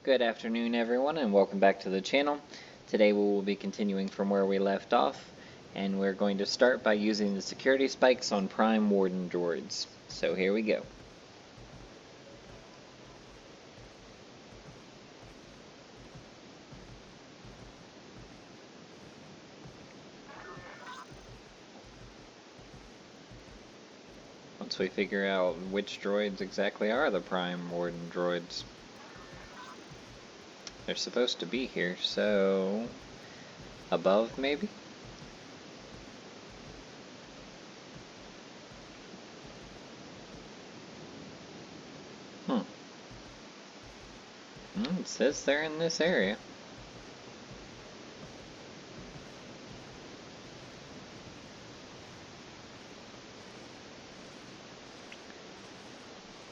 Good afternoon everyone and welcome back to the channel. Today we will be continuing from where we left off, and we're going to start by using the security spikes on Prime Warden droids. So here we go. Once we figure out which droids exactly are the Prime Warden droids. They're supposed to be here, so above maybe? It says they're in this area.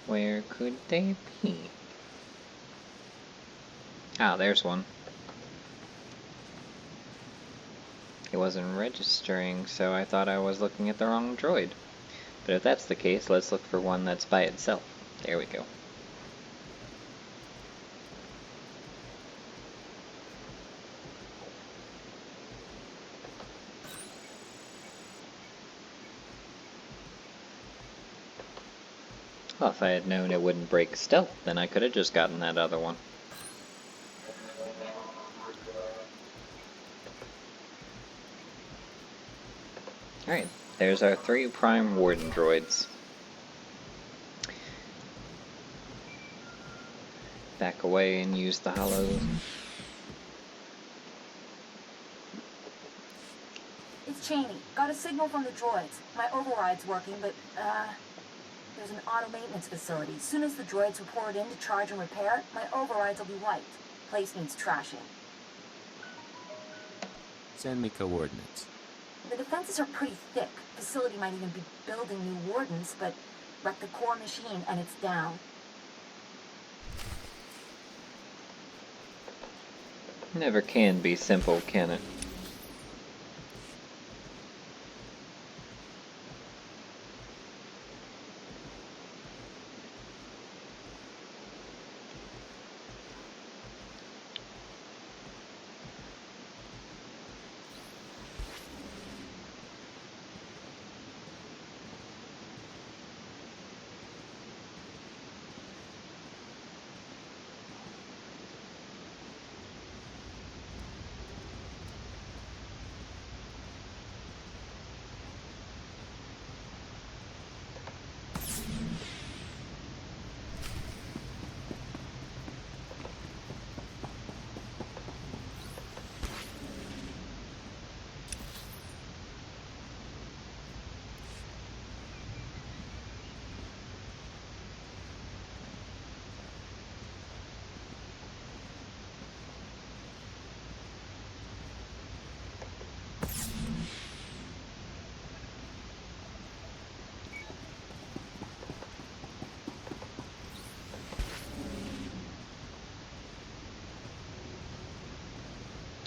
Where could they be? Ah, there's one. It wasn't registering, so I thought I was looking at the wrong droid. But if that's the case, let's look for one that's by itself. There we go. Well, if I had known it wouldn't break stealth, then I could have just gotten that other one. Alright, there's our 3 Prime Warden droids. Back away and use the hollow. It's Cheney. Got a signal from the droids. My override's working, but, there's an auto maintenance facility. As soon as the droids report in to charge and repair, my overrides will be wiped. Place needs trashing. Send me coordinates. The defenses are pretty thick. Facility might even be building new wardens, but wreck the core machine and it's down. Never can be simple, can it?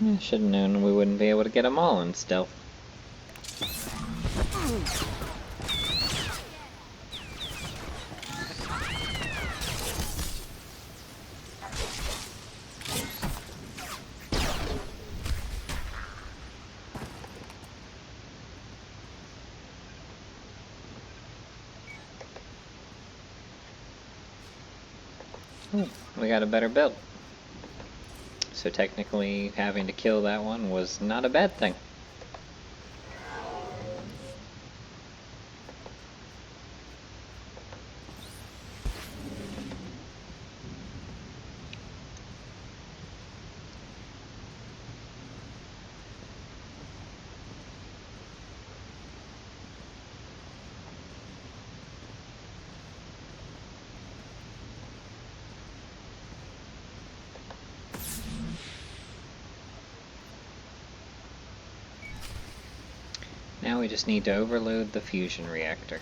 I should have known we wouldn't be able to get them all in stealth. We got a better build. So technically, having to kill that one was not a bad thing. Now we just need to overload the fusion reactor.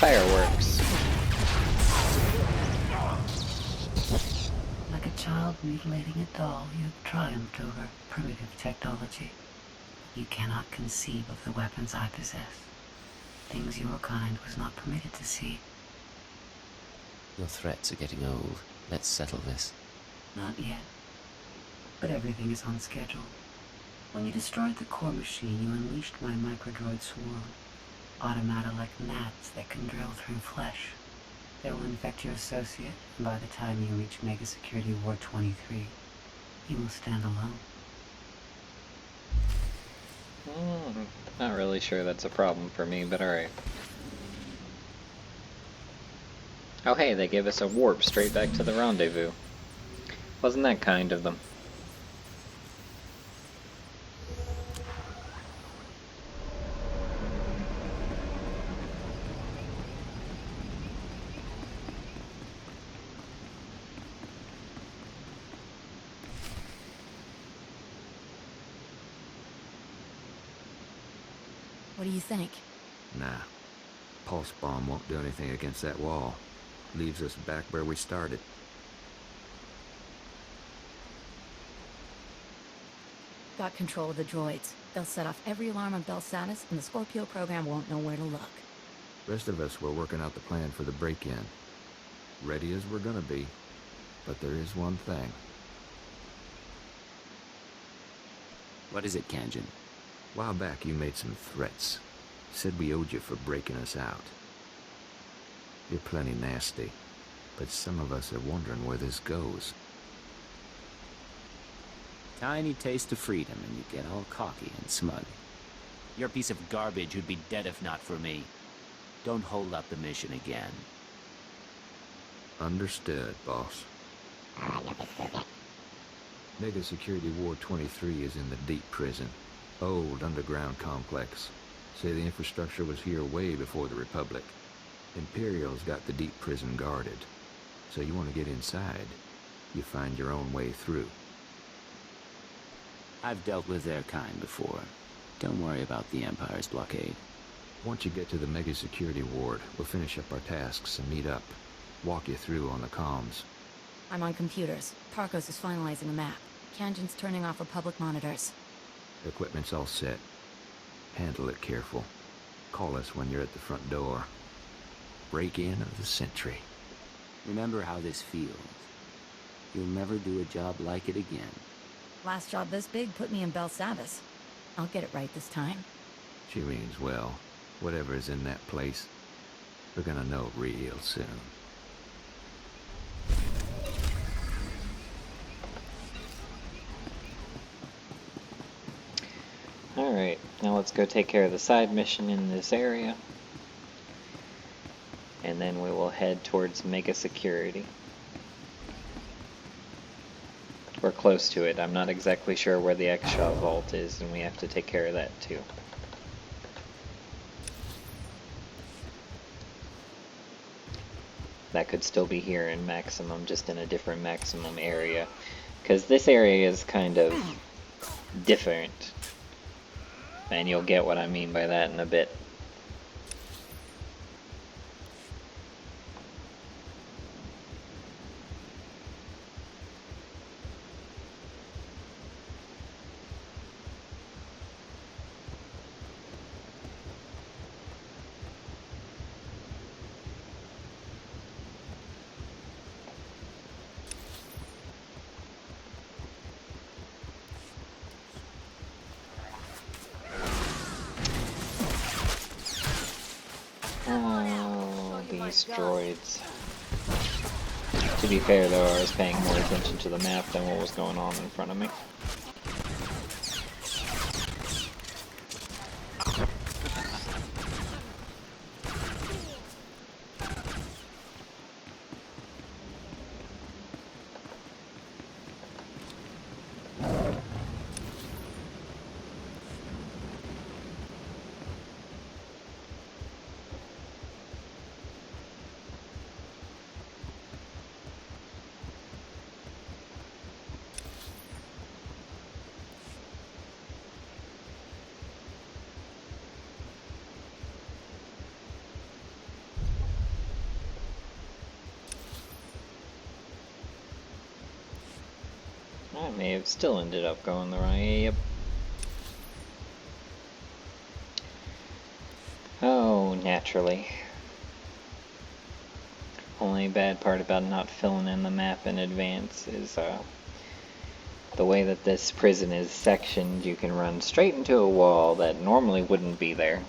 Fireworks. Like a child mutilating a doll, you have triumphed over primitive technology. You cannot conceive of the weapons I possess. Things your kind was not permitted to see. Your threats are getting old. Let's settle this. Not yet. But everything is on schedule. When you destroyed the core machine, you unleashed my microdroid swarm. Automata like gnats that can drill through flesh. They will infect your associate, and by the time you reach Mega Security Ward 23, you will stand alone. Not really sure that's a problem for me, but alright. Oh hey, they gave us a warp straight back to the rendezvous. Wasn't that kind of them? What do you think? Nah. Pulse bomb won't do anything against that wall. Leaves us back where we started. Got control of the droids. They'll set off every alarm on Belsatis, and the Scorpio program won't know where to look. Rest of us were working out the plan for the break-in. Ready as we're gonna be. But there is one thing. What is it, Kanjin? A while back you made some threats. Said we owed you for breaking us out. You're plenty nasty. But some of us are wondering where this goes. Tiny taste of freedom and you get all cocky and smug. Your piece of garbage would be dead if not for me. Don't hold up the mission again. Understood, boss. Mega Security Ward 23 is in the deep prison. Old underground complex. Say the infrastructure was here way before the Republic. Imperial's got the deep prison guarded. So you want to get inside, you find your own way through. I've dealt with their kind before. Don't worry about the Empire's blockade. Once you get to the Mega Security Ward, we'll finish up our tasks and meet up. Walk you through on the comms. I'm on computers. Tarkos is finalizing a map. Kanjin's turning off Republic monitors. Equipment's all set. Handle it careful. Call us when you're at the front door. Break-in of the century. Remember how this feels. You'll never do a job like it again. Last job this big put me in Belsatis. I'll get it right this time. She means well. Whatever is in that place, we're gonna know real soon. Alright, now let's go take care of the side mission in this area. And then we will head towards Mega Security. We're close to it. I'm not exactly sure where the X-Shaw vault is, and we have to take care of that too. That could still be here in Maximum, just in a different Maximum area. Because this area is kind of different. And you'll get what I mean by that in a bit. These droids. To be fair though, I was paying more attention to the map than what was going on in front of me. may have still ended up going the wrong way. Yep. Oh, naturally. Only bad part about not filling in the map in advance is the way that this prison is sectioned. You can run straight into a wall that normally wouldn't be there.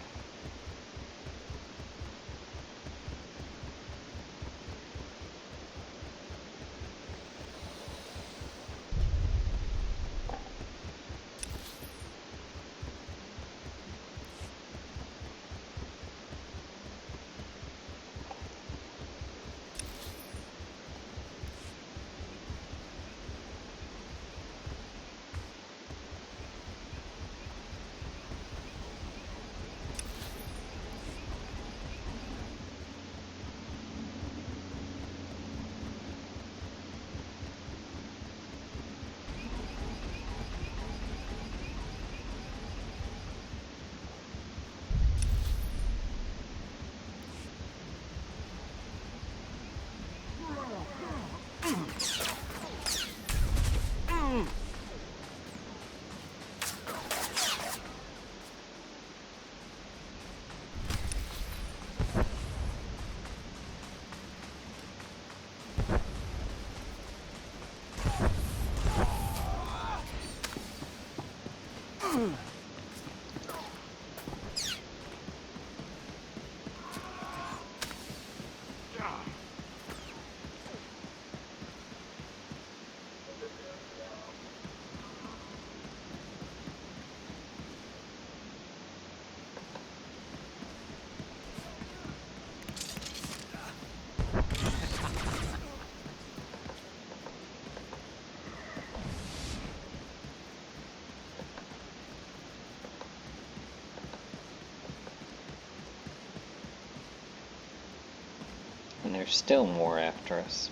And there's still more after us.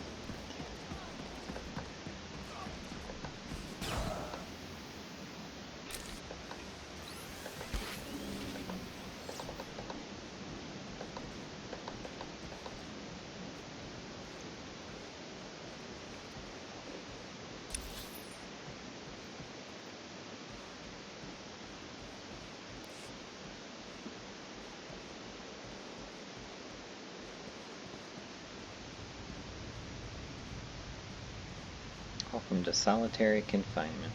Welcome to solitary confinement.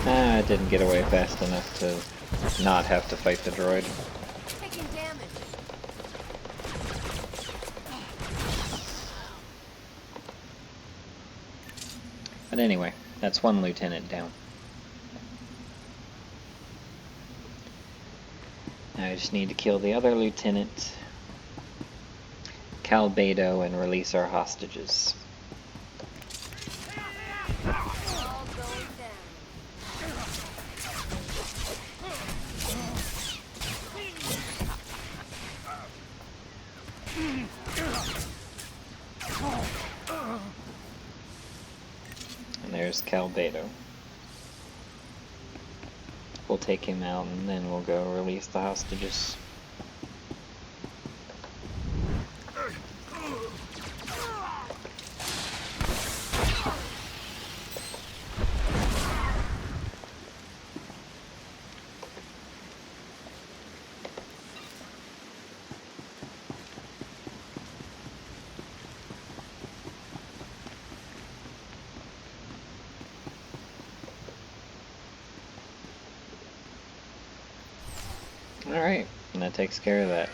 I didn't get away fast enough to not have to fight the droid. Taking damage. But anyway, that's one lieutenant down. Now I just need to kill the other lieutenant, Calbedo, and release our hostages. All going down. And there's Calbedo. We'll take him out and then we'll go release the hostages. Alright, and that takes care of that.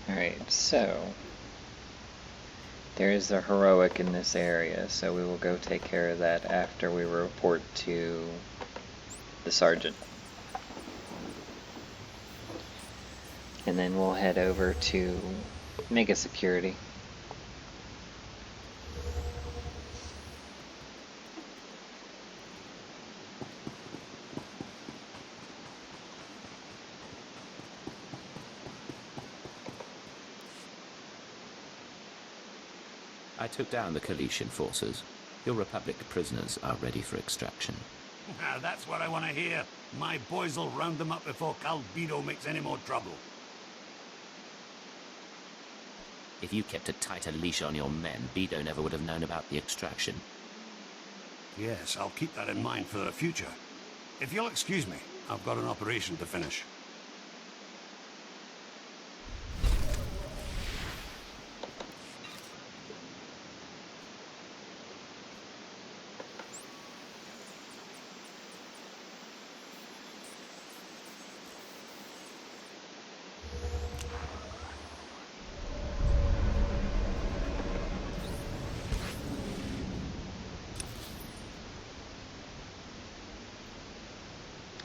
Alright, so there is a heroic in this area, so we will go take care of that after we report to the sergeant. And then we'll head over to Mega Security. I took down the Caletian forces. Your Republic prisoners are ready for extraction. That's what I want to hear. My boys will round them up before Calbido makes any more trouble. If you kept a tighter leash on your men, Bido never would have known about the extraction. Yes, I'll keep that in mind for the future. If you'll excuse me, I've got an operation to finish.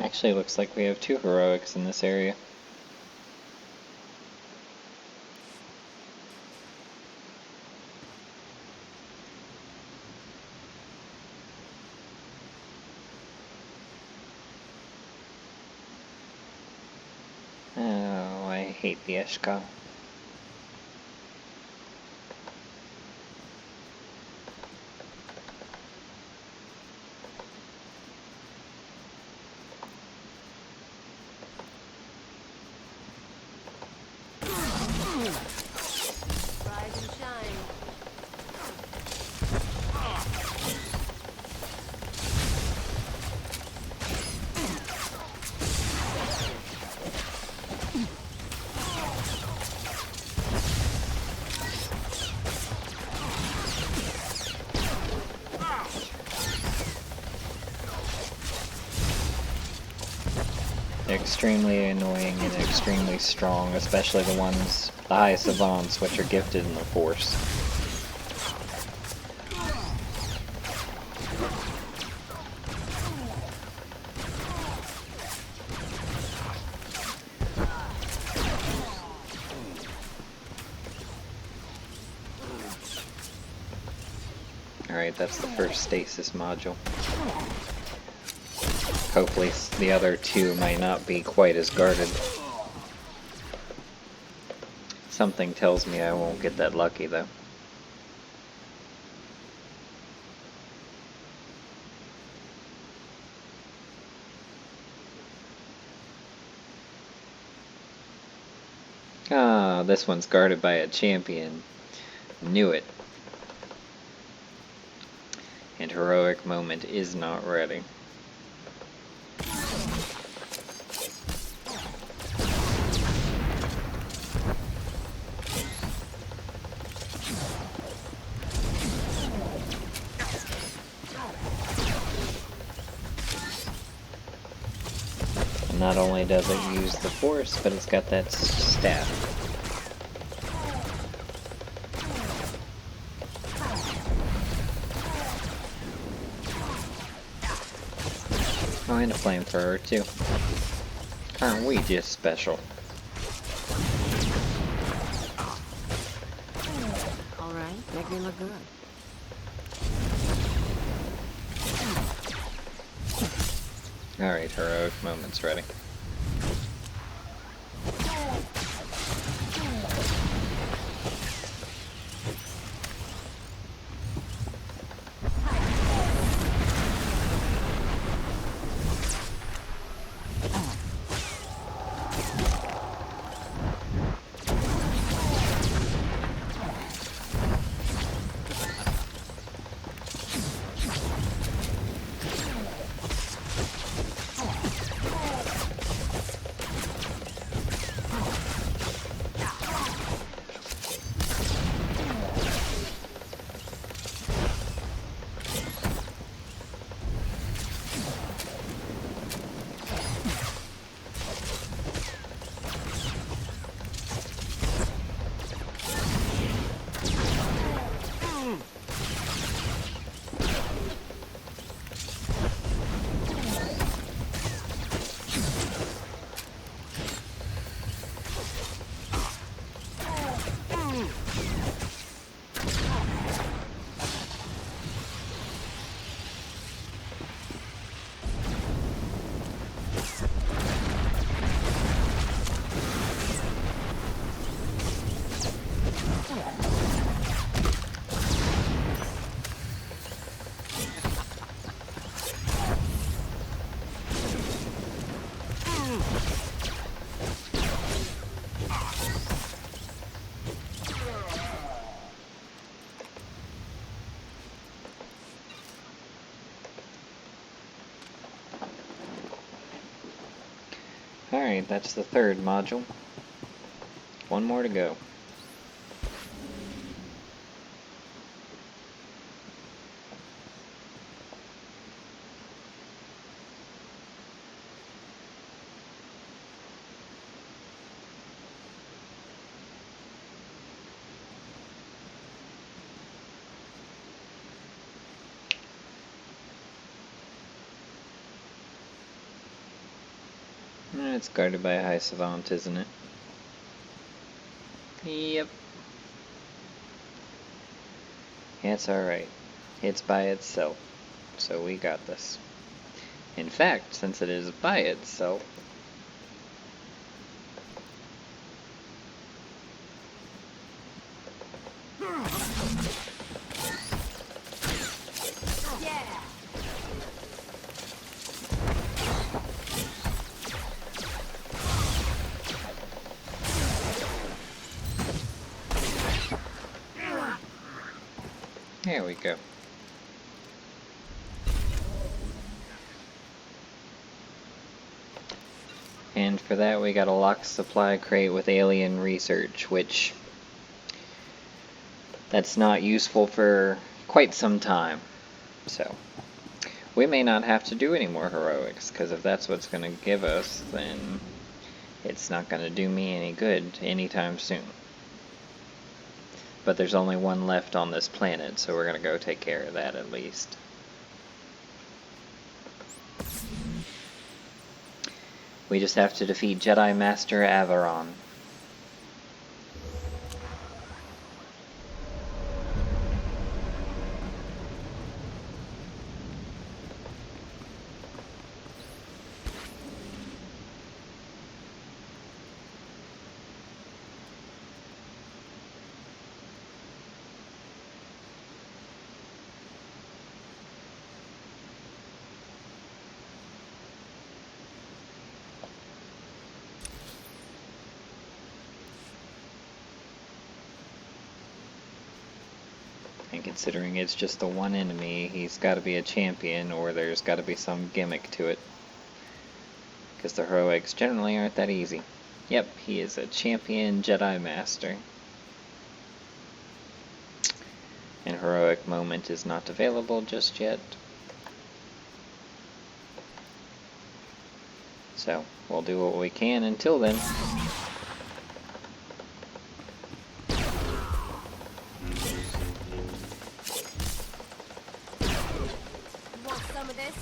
Actually, looks like we have 2 heroics in this area. Oh, I hate the Eshka. Rise and shine. They're extremely annoying and extremely strong, especially the ones, the high savants, which are gifted in the Force. Alright, that's the first stasis module. Hopefully the other 2 might not be quite as guarded. Something tells me I won't get that lucky though. Ah, this one's guarded by a champion. Knew it. And heroic moment is not ready. Not only does it use the Force, but it's got that staff. Oh, and a flamethrower too. Aren't we just special? Alright, make me look good. Alright, heroic moment's ready. Alright, that's the third module. One more to go. It's guarded by a high savant, isn't it? Yep. It's alright. It's by itself, so we got this. In fact, since it is by itself, there we go. And for that we got a locked supply crate with alien research, which that's not useful for quite some time. So we may not have to do any more heroics, because if that's what's going to give us, then it's not going to do me any good anytime soon. But there's only one left on this planet, so we're going to go take care of that at least. We just have to defeat Jedi Master Averon. And considering it's just the one enemy, he's got to be a champion, or there's got to be some gimmick to it. Because the heroics generally aren't that easy. Yep, he is a champion Jedi Master. And heroic moment is not available just yet. So, we'll do what we can until then. Want some of this?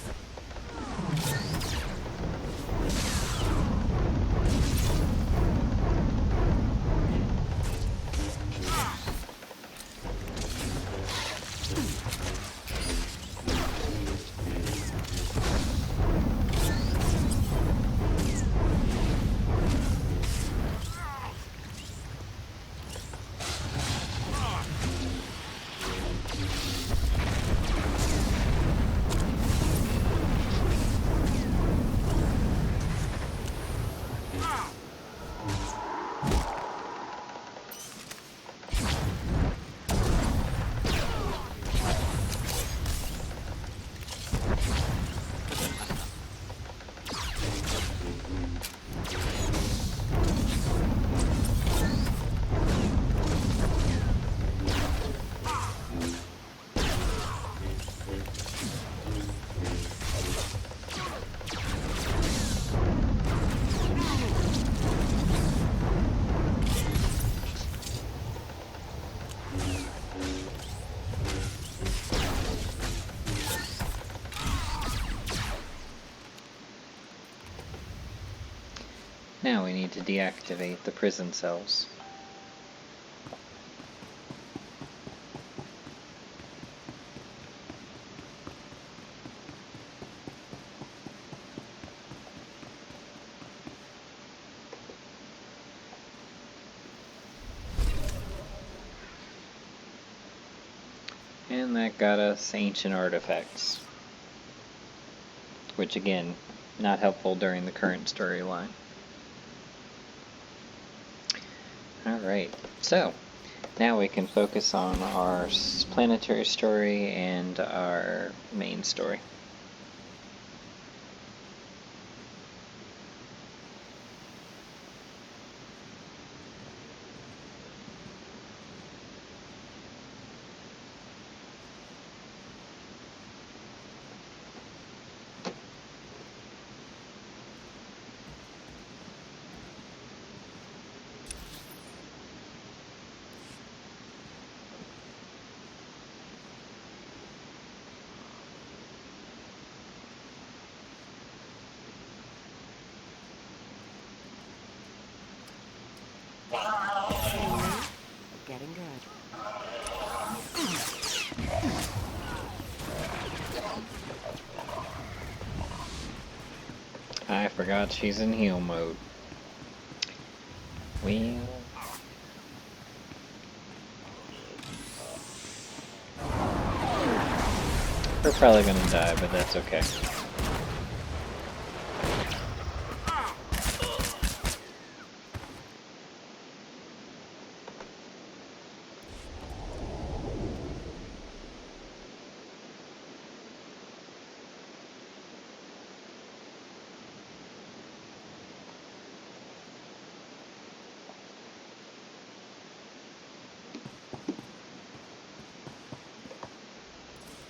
Now we need to deactivate the prison cells. And that got us ancient artifacts. Which again, not helpful during the current storyline. Alright, so now we can focus on our planetary story and our main story. Getting good. I forgot she's in heal mode. Well... we're probably gonna die, but that's okay.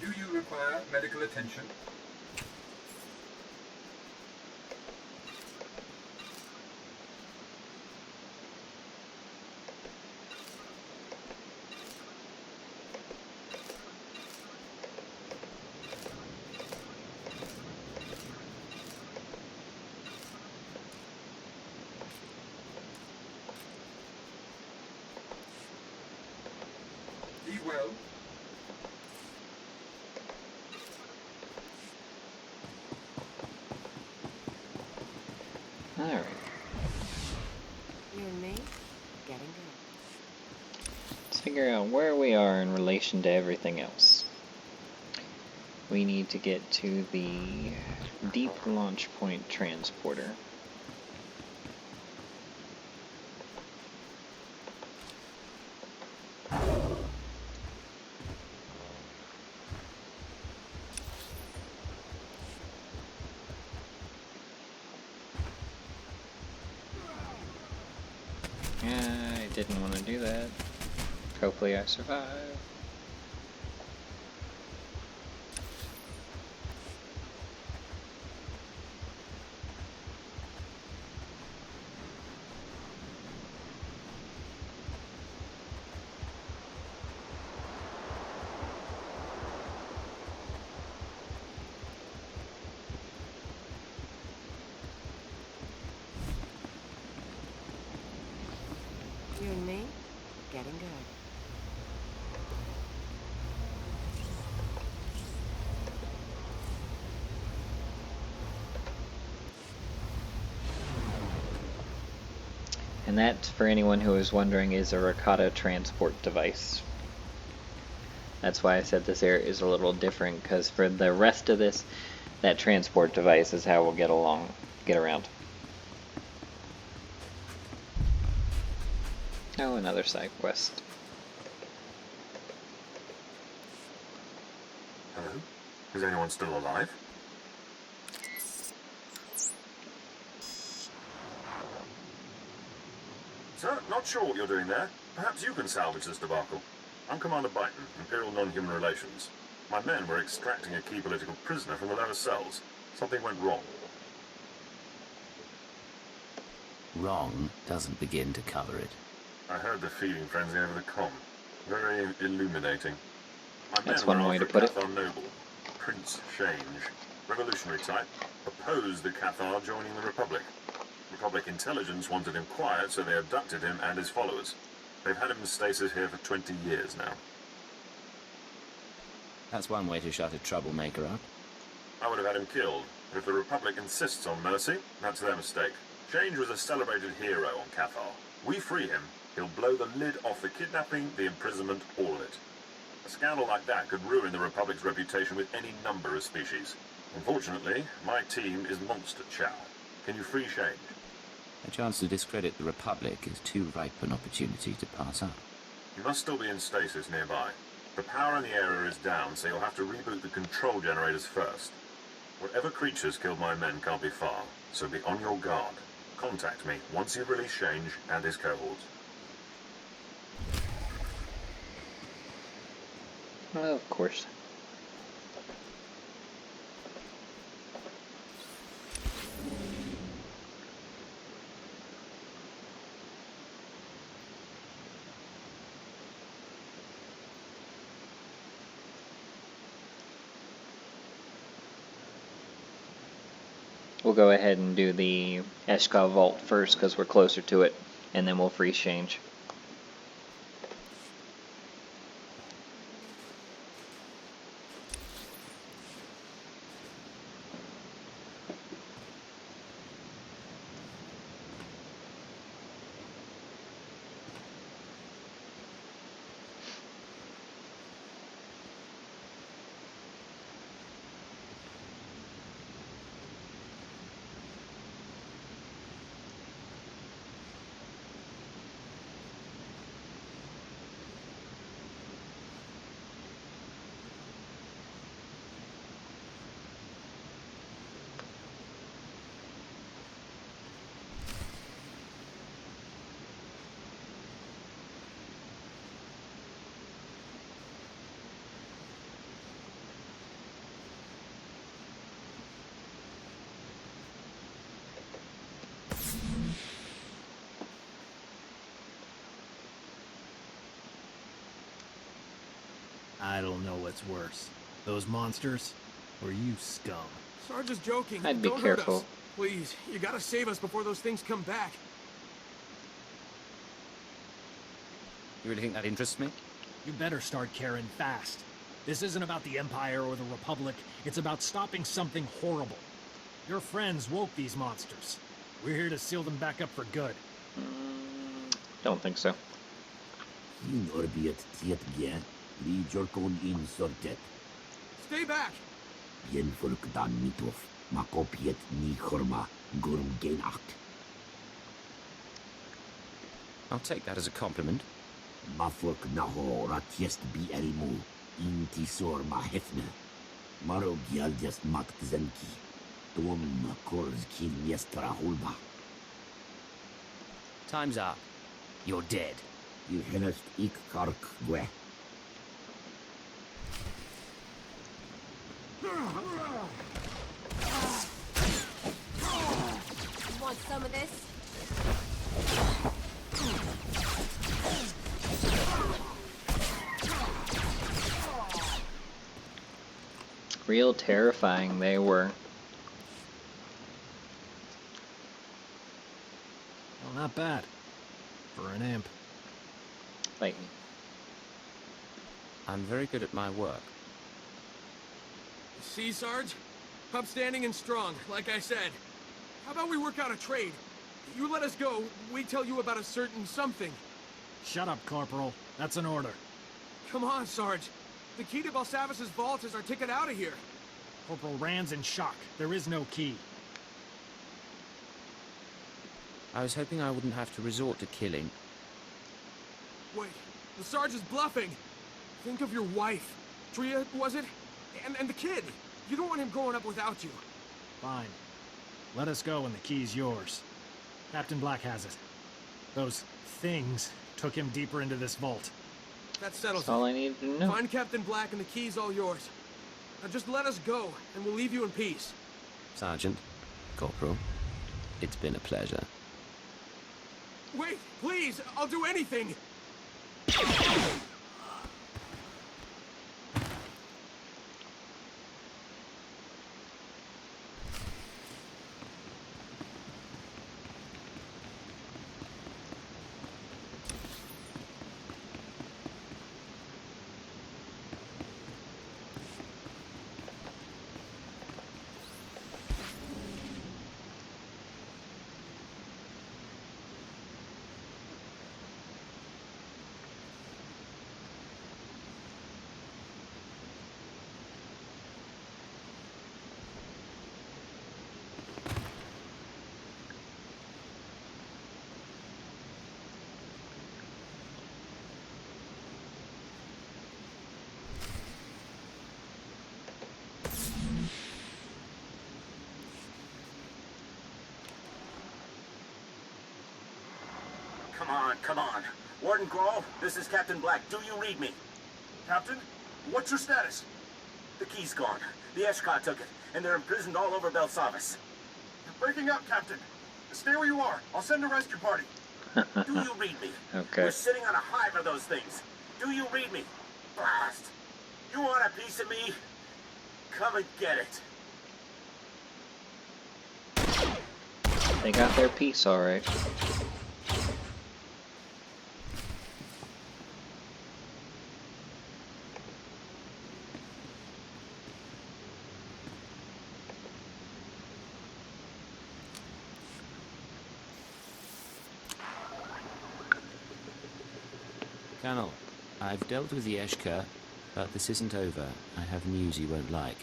Do you require medical attention? Be well. Alright. You and me? Getting good. Let's figure out where we are in relation to everything else. We need to get to the deep launch point transporter. I didn't want to do that. Hopefully I survive. You and me? Getting good. And that, for anyone who is wondering, is a Ricotta transport device. That's why I said this area is a little different, because for the rest of this, that transport device is how we'll get around. Oh, another side quest. Hello? Is anyone still alive? Sir, not sure what you're doing there. Perhaps you can salvage this debacle. I'm Commander Byton, Imperial Non-Human Relations. My men were extracting a key political prisoner from the lower cells. Something went wrong. Wrong doesn't begin to cover it. I heard the feeding frenzy over the comm. Very illuminating. My That's men one were way to after put it. Cathar Noble, Prince Change. Revolutionary type. Opposed the Cathar joining the Republic. Republic intelligence wanted him quiet, so they abducted him and his followers. They've had him in stasis here for 20 years now. That's one way to shut a troublemaker up. I would have had him killed, but if the Republic insists on mercy, that's their mistake. Change was a celebrated hero on Cathar. We free him, he'll blow the lid off the kidnapping, the imprisonment, all of it. A scandal like that could ruin the Republic's reputation with any number of species. Unfortunately, my team is monster chow. Can you free Shane? A chance to discredit the Republic is too ripe an opportunity to pass up. You must still be in stasis nearby. The power in the area is down, so you'll have to reboot the control generators first. Whatever creatures killed my men can't be far, so be on your guard. Contact me once you've released Shange and his cohorts. Well, of course. We'll go ahead and do the Eshka Vault first because we're closer to it, and then we'll free change. I don't know what's worse. Those monsters, or you scum. Sarge is joking. I'd be Don't careful. hurt us. Please, you gotta save us before those things come back. You really think that interests me? You better start caring fast. This isn't about the Empire or the Republic. It's about stopping something horrible. Your friends woke these monsters. We're here to seal them back up for good. Don't think so. Stay back! I'll take that as a compliment. Mafuk naho ratiest bi erimu. Intisor mahefne. Maro gialdias mat zenki. Dom kors kin yestra hulba. Time's up. You're dead. You henest ik kark gwe. You want some of this? Real terrifying they were. Well, not bad. For an imp. Like, I'm very good at my work. See, Sarge? Upstanding and strong, like I said. How about we work out a trade? You let us go, we tell you about a certain something. Shut up, Corporal. That's an order. Come on, Sarge. The key to Balsavis's vault is our ticket out of here. Corporal Rand's in shock. There is no key. I was hoping I wouldn't have to resort to killing. Wait, the Sarge is bluffing. Think of your wife. Tria, was it? And the kid. You don't want him growing up without you. Fine. Let us go and the key's yours. Captain Black has it. Those things took him deeper into this vault. That settles that's all it. I needed to know. Find Captain Black and the key's all yours. Now just let us go, and we'll leave you in peace. Sergeant, Corporal, it's been a pleasure. Wait, please! I'll do anything! Come on. Warden Grawl, this is Captain Black. Do you read me? Captain, what's your status? The key's gone. The Eshkar took it, and they're imprisoned all over Belsavis. You're breaking up, Captain. Stay where you are. I'll send a rescue party. Do you read me? Okay. We're sitting on a hive of those things. Do you read me? Blast! You want a piece of me? Come and get it. They got their piece, alright. Colonel, I've dealt with the Eshkar, but this isn't over. I have news you won't like.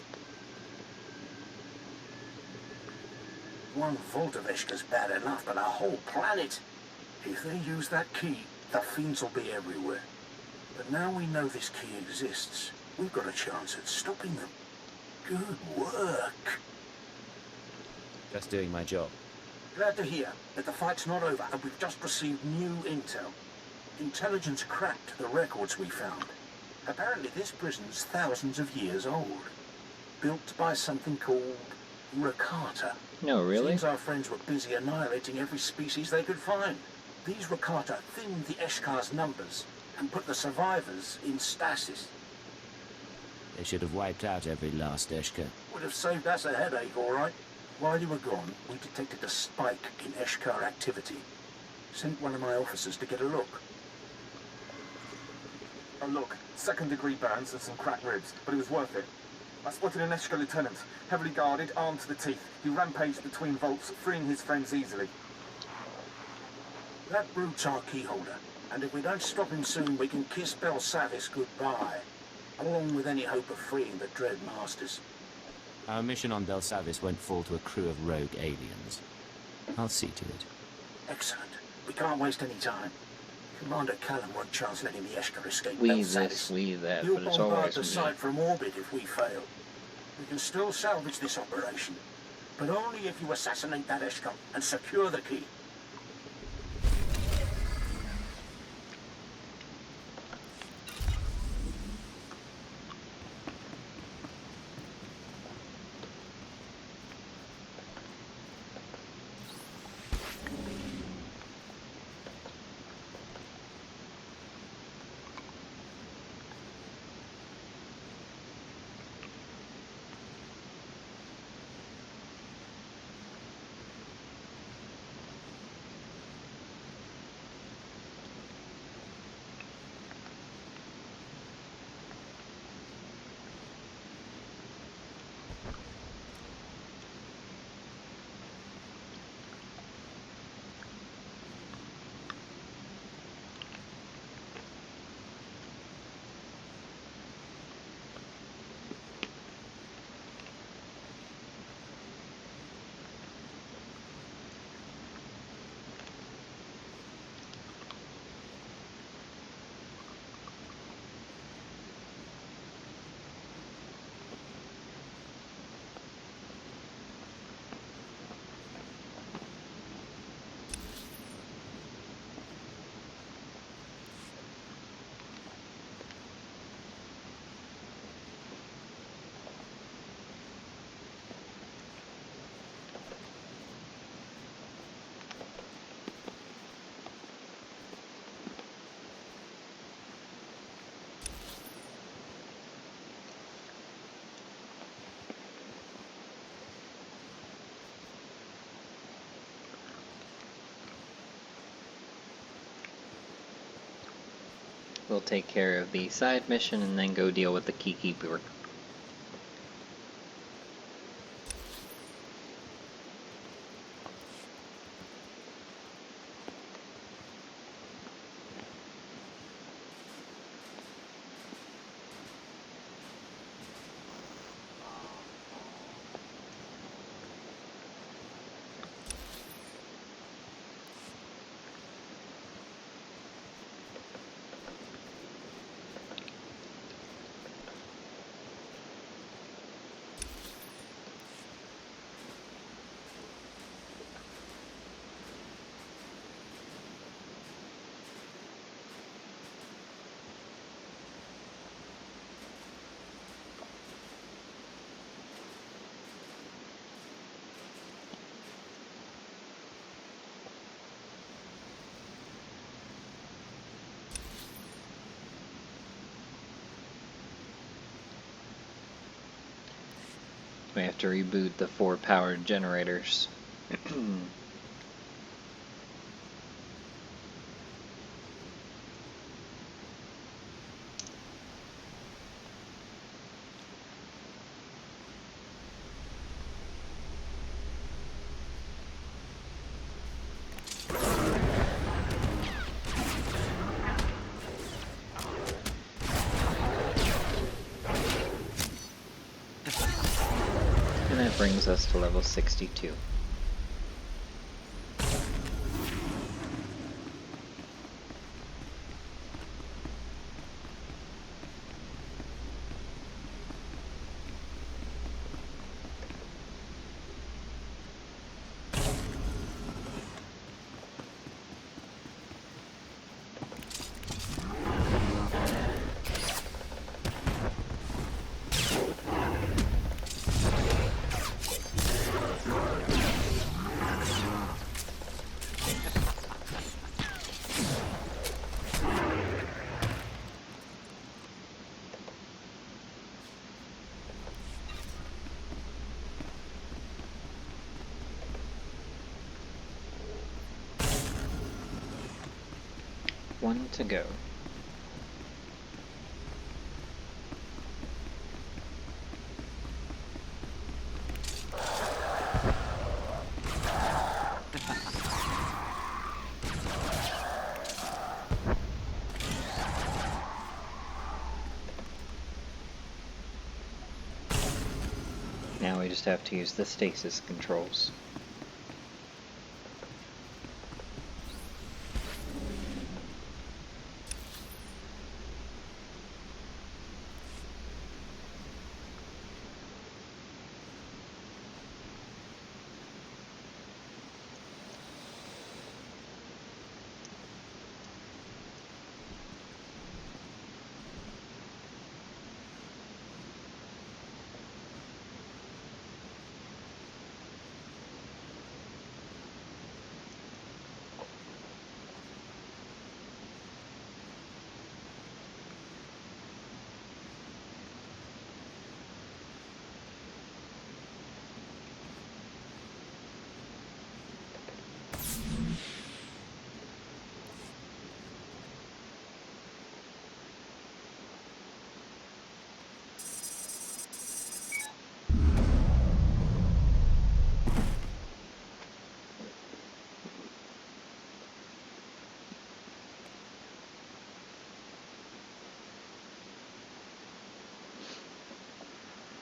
One volt of Eshkar's bad enough, but a whole planet. If they use that key, the fiends will be everywhere. But now we know this key exists, we've got a chance at stopping them. Good work. Just doing my job. Glad to hear that the fight's not over and we've just received new intel. Intelligence cracked the records we found. Apparently this prison's thousands of years old. Built by something called Rakata. No, really? Seems our friends were busy annihilating every species they could find. These Rakata thinned the Eshkar's numbers and put the survivors in stasis. They should have wiped out every last Eshkar. Would have saved us a headache, all right. While you were gone, we detected a spike in Eshkar activity. Sent one of my officers to get a look. Oh look, second-degree burns and some cracked ribs, but it was worth it. I spotted an Eshkar lieutenant, heavily guarded, armed to the teeth. He rampaged between vaults, freeing his friends easily. That brute's our keyholder, and if we don't stop him soon, we can kiss Belsavis goodbye, along with any hope of freeing the Dread Masters. Our mission on Belsavis won't fall to a crew of rogue aliens. I'll see to it. Excellent. We can't waste any time. Commander Callum won't chance letting the Eshkar escape We Belsavis. this, we that, He'll but it's bombard always the me. site from orbit if we fail. We can still salvage this operation, but only if you assassinate that Eshkar and secure the key. We'll take care of the side mission and then go deal with the Keykeeper. We have to reboot the 4 powered generators. And that brings us to level 62. One to go. Now we just have to use the stasis controls.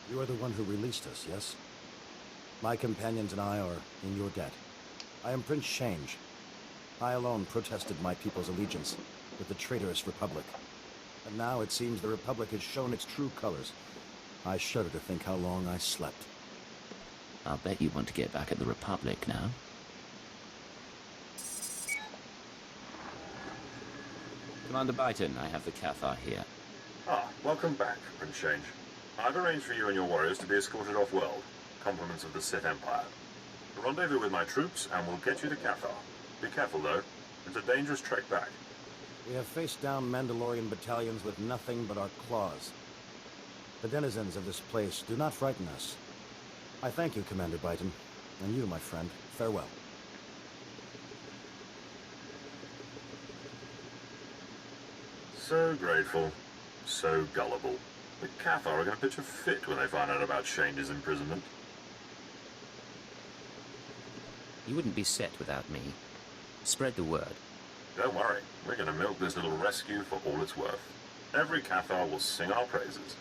You are the one who released us, yes? My companions and I are in your debt. I am Prince Change. I alone protested my people's allegiance with the traitorous Republic. And now it seems the Republic has shown its true colors. I shudder to think how long I slept. I'll bet you want to get back at the Republic now. Commander Byton, I have the Cathar here. Ah, welcome back, Prince Change. I've arranged for you and your warriors to be escorted off-world. Compliments of the Sith Empire. Rendezvous with my troops, and we'll get you to Cathar. Be careful, though. It's a dangerous trek back. We have faced down Mandalorian battalions with nothing but our claws. The denizens of this place do not frighten us. I thank you, Commander Byton. And you, my friend, farewell. So grateful. So gullible. The Cathar are going to pitch a fit when they find out about Shane's imprisonment. You wouldn't be set without me. Spread the word. Don't worry. We're going to milk this little rescue for all it's worth. Every Cathar will sing our praises.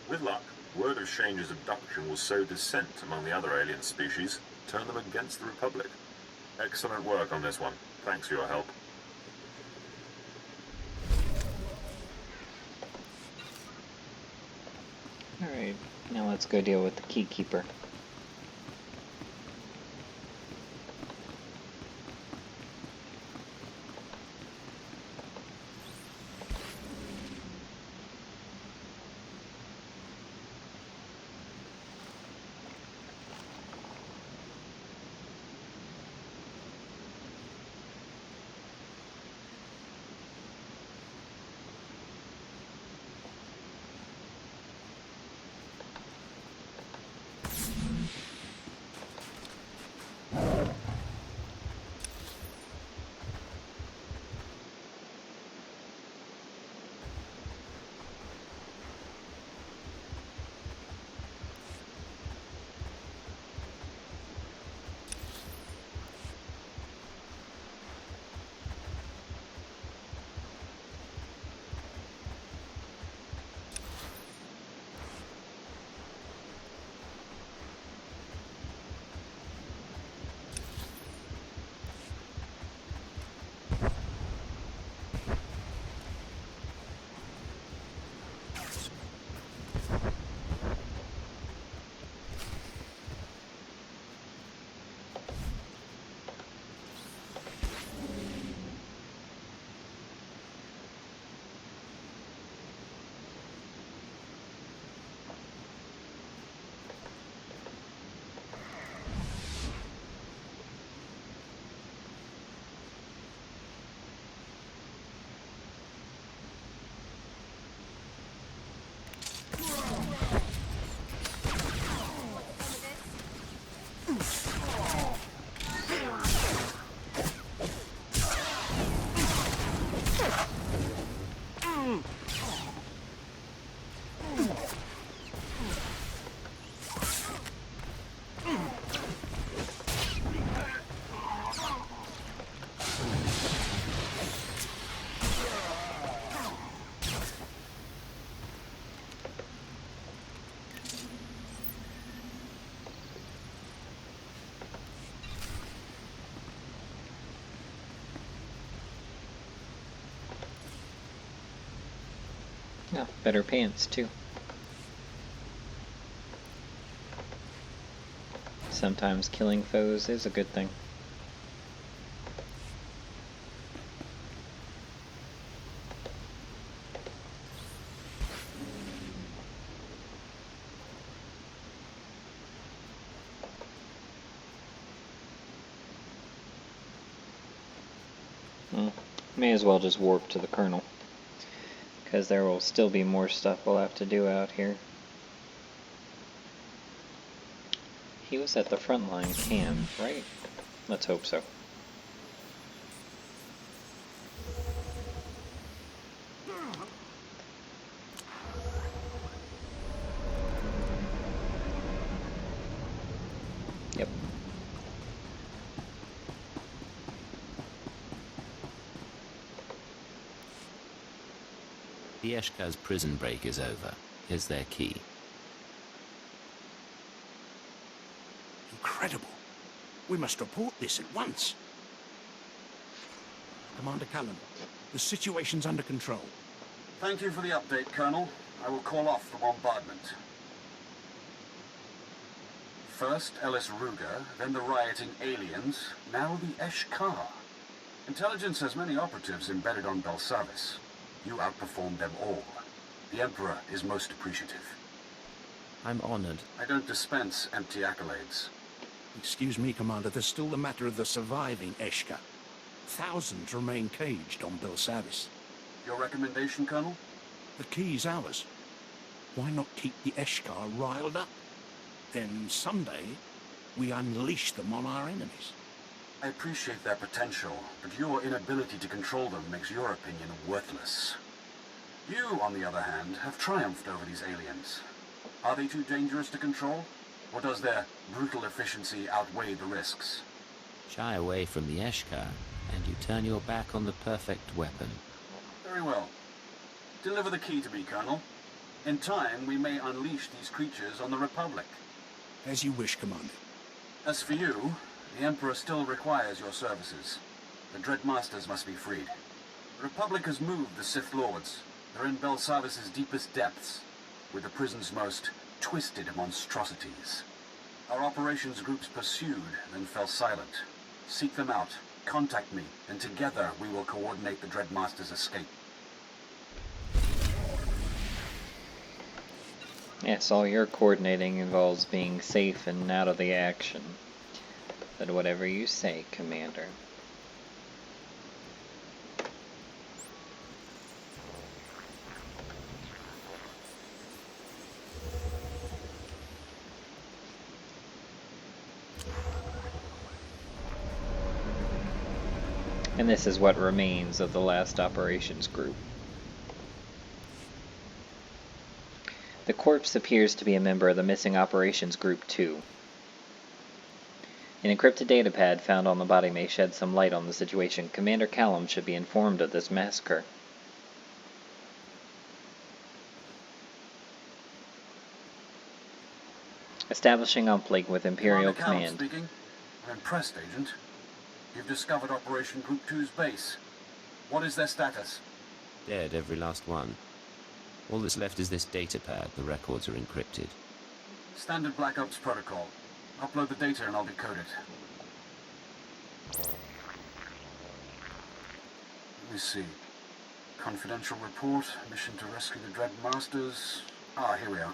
With luck, word of Shane's abduction will sow dissent among the other alien species, turn them against the Republic. Excellent work on this one. Thanks for your help. Alright, now let's go deal with the Keykeeper. Yeah, better pants, too. Sometimes killing foes is a good thing. May as well just warp to the Colonel, because there will still be more stuff we'll have to do out here. He was at the frontline camp, right? Let's hope so. Yep. The Eshka's prison break is over. Here's their key. Incredible. We must report this at once. Commander Callum, the situation's under control. Thank you for the update, Colonel. I will call off the bombardment. First Ellis Ruger, then the rioting aliens, now the Eshkar. Intelligence has many operatives embedded on Belsavis. You outperformed them all. The Emperor is most appreciative. I'm honored. I don't dispense empty accolades. Excuse me, Commander, there's still the matter of the surviving Eshka. Thousands remain caged on Belsavis. Your recommendation, Colonel? The key's ours. Why not keep the Eshkar riled up? Then someday, we unleash them on our enemies. I appreciate their potential, but your inability to control them makes your opinion worthless. You, on the other hand, have triumphed over these aliens. Are they too dangerous to control? Or does their brutal efficiency outweigh the risks? Shy away from the Eshkar, and you turn your back on the perfect weapon. Very well. Deliver the key to me, Colonel. In time, we may unleash these creatures on the Republic. As you wish, Commander. As for you, the Emperor still requires your services. The Dreadmasters must be freed. The Republic has moved the Sith Lords. They're in Belsavis's deepest depths, with the prison's most twisted monstrosities. Our operations groups pursued, then fell silent. Seek them out, contact me, and together we will coordinate the Dreadmaster's escape. Yes, all your coordinating involves being safe and out of the action. But whatever you say, Commander. And this is what remains of the last operations group. The corpse appears to be a member of the missing Operations Group 2. An encrypted datapad found on the body may shed some light on the situation. Commander Callum should be informed of this massacre. Establishing uplink with Imperial Commander Command. Callum speaking. I'm impressed, Agent. You've discovered Operation Group 2's base. What is their status? Dead, every last one. All that's left is this datapad. The records are encrypted. Standard Black Ops protocol. Upload the data and I'll decode it. Let me see. Confidential report, mission to rescue the Dreadmasters. Ah, here we are.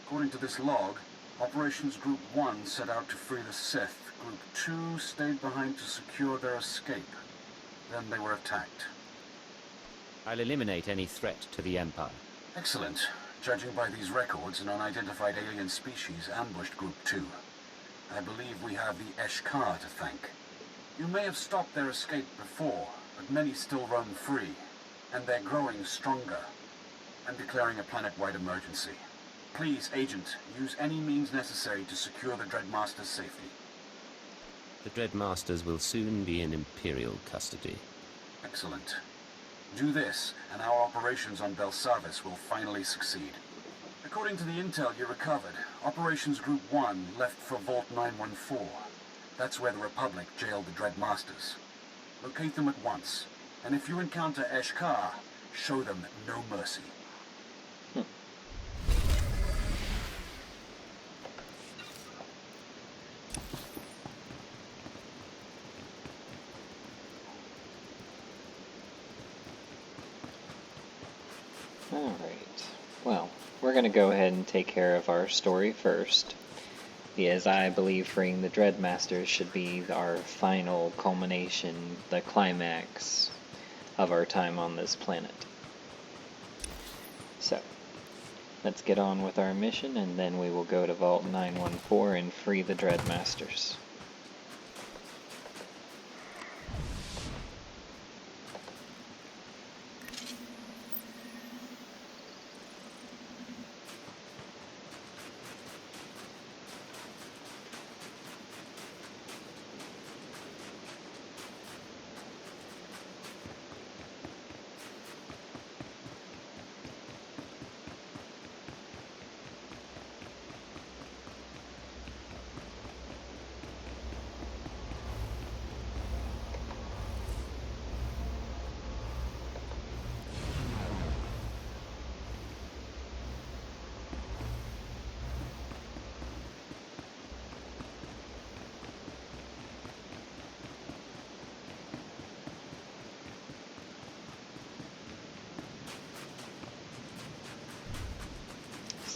According to this log, Operations Group 1 set out to free the Sith. Group 2 stayed behind to secure their escape. Then they were attacked. I'll eliminate any threat to the Empire. Excellent. Judging by these records, an unidentified alien species ambushed Group 2. I believe we have the Eshkar to thank. You may have stopped their escape before, but many still roam free, and they're growing stronger. I'm declaring a planet-wide emergency. Please, Agent, use any means necessary to secure the Dreadmaster's safety. The Dreadmasters will soon be in Imperial custody. Excellent. Do this, and our operations on Belsavis will finally succeed. According to the intel you recovered, Operations Group 1 left for Vault 914. That's where the Republic jailed the Dreadmasters. Locate them at once, and if you encounter Eshkar, show them no mercy. Well, we're going to go ahead and take care of our story first, because I believe freeing the Dreadmasters should be our final culmination, the climax of our time on this planet. So, let's get on with our mission, and then we will go to Vault 914 and free the Dreadmasters.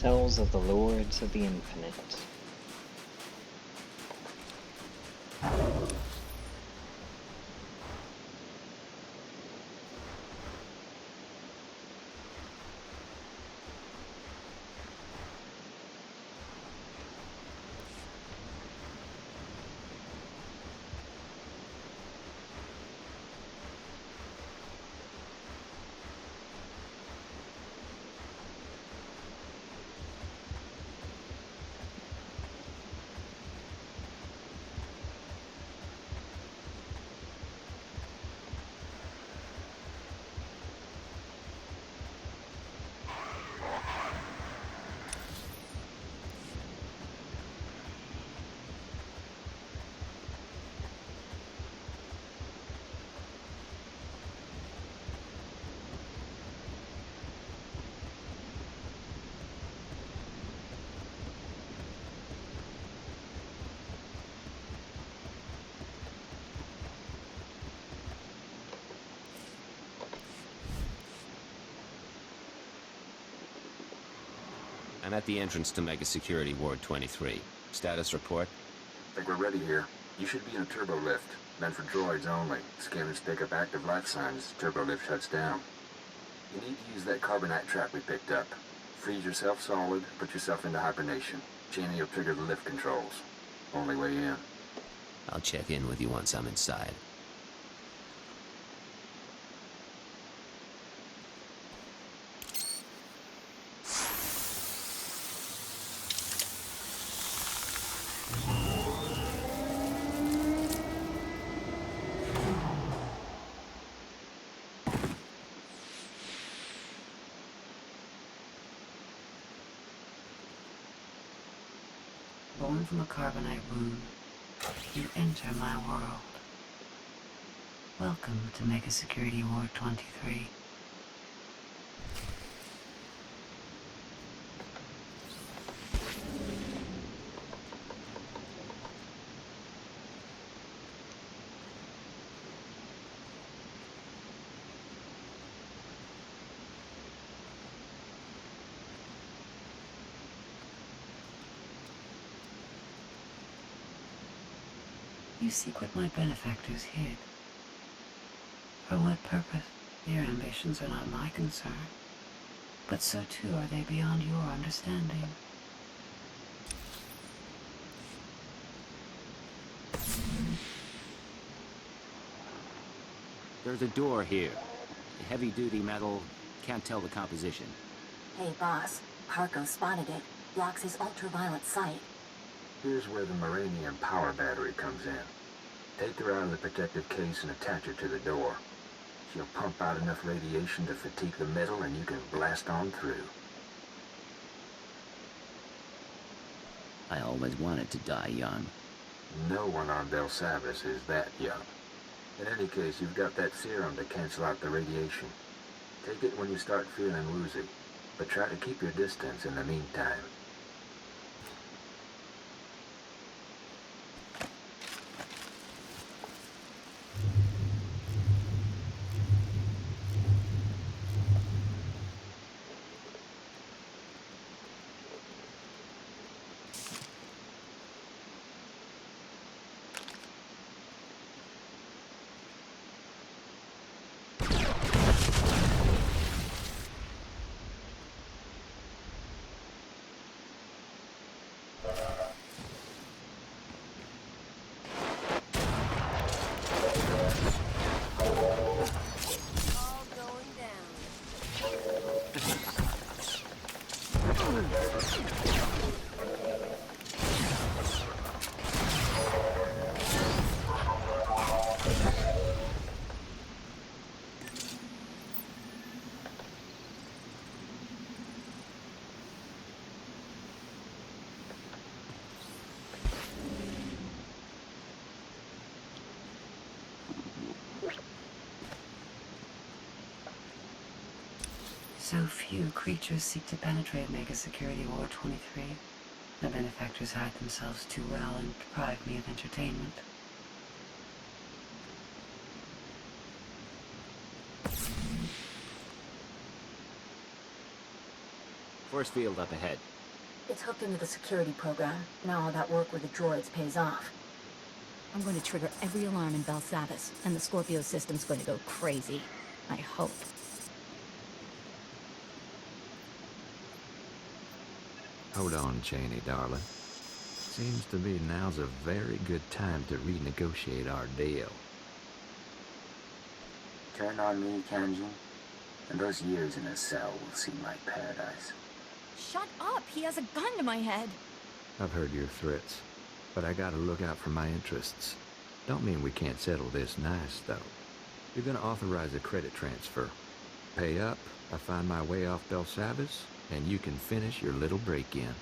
Cells of the Lords of the Infinite. I'm at the entrance to Mega Security Ward 23. Status report? I think we're ready here. You should be in a turbo lift. Meant for droids only. Scanners pick up active life signs. Turbo lift shuts down. You need to use that carbonite trap we picked up. Freeze yourself solid, put yourself into hibernation. Cheney will trigger the lift controls. Only way in. I'll check in with you once I'm inside. Born from a carbonite wound, you enter my world. Welcome to Mega Security Ward 23. You seek what my benefactors hid. For what purpose? Their ambitions are not my concern. But so too are they beyond your understanding. There's a door here. Heavy-duty metal, can't tell the composition. Hey, boss. Parko spotted it. Blocks his ultraviolet sight. Here's where the Moranium power battery comes in. Take her out of the protective case and attach her to the door. She'll pump out enough radiation to fatigue the metal and you can blast on through. I always wanted to die young. No one on Belsavis is that young. In any case, you've got that serum to cancel out the radiation. Take it when you start feeling woozy, but try to keep your distance in the meantime. So few creatures seek to penetrate Mega Security Ward 23. The benefactors hide themselves too well and deprive me of entertainment. Force field up ahead. It's hooked into the security program. Now all that work with the droids pays off. I'm going to trigger every alarm in Belsavis, and the Scorpio system's going to go crazy. I hope. Hold on, Cheney, darling. Seems to me now's a very good time to renegotiate our deal. Turn on me, Kanji, and those years in a cell will seem like paradise. Shut up! He has a gun to my head! I've heard your threats, but I gotta look out for my interests. Don't mean we can't settle this nice, though. You're gonna authorize a credit transfer. Pay up, I find my way off Belsavis, and you can finish your little break-in.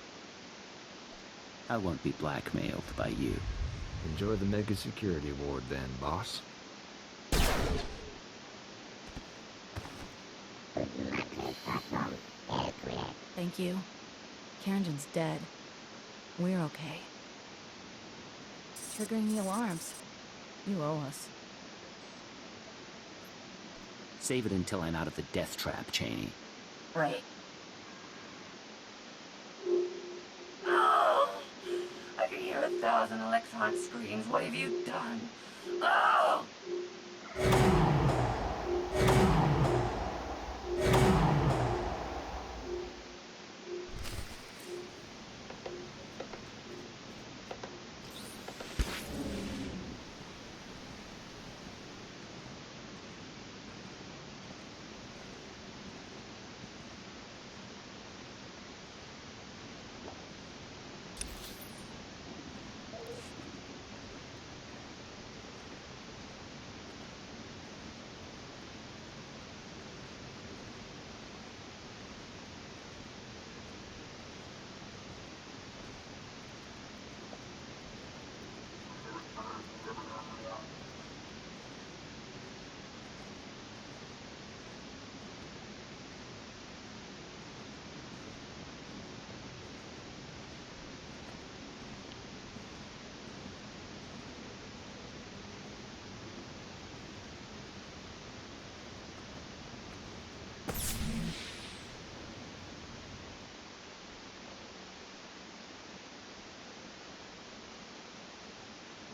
I won't be blackmailed by you. Enjoy the Mega Security Ward then, boss. Thank you. Karenjan's dead. We're okay. Triggering the alarms. You owe us. Save it until I'm out of the death trap, Cheney. Right. Oh! I can hear 1,000 electron screams. What have you done? Oh!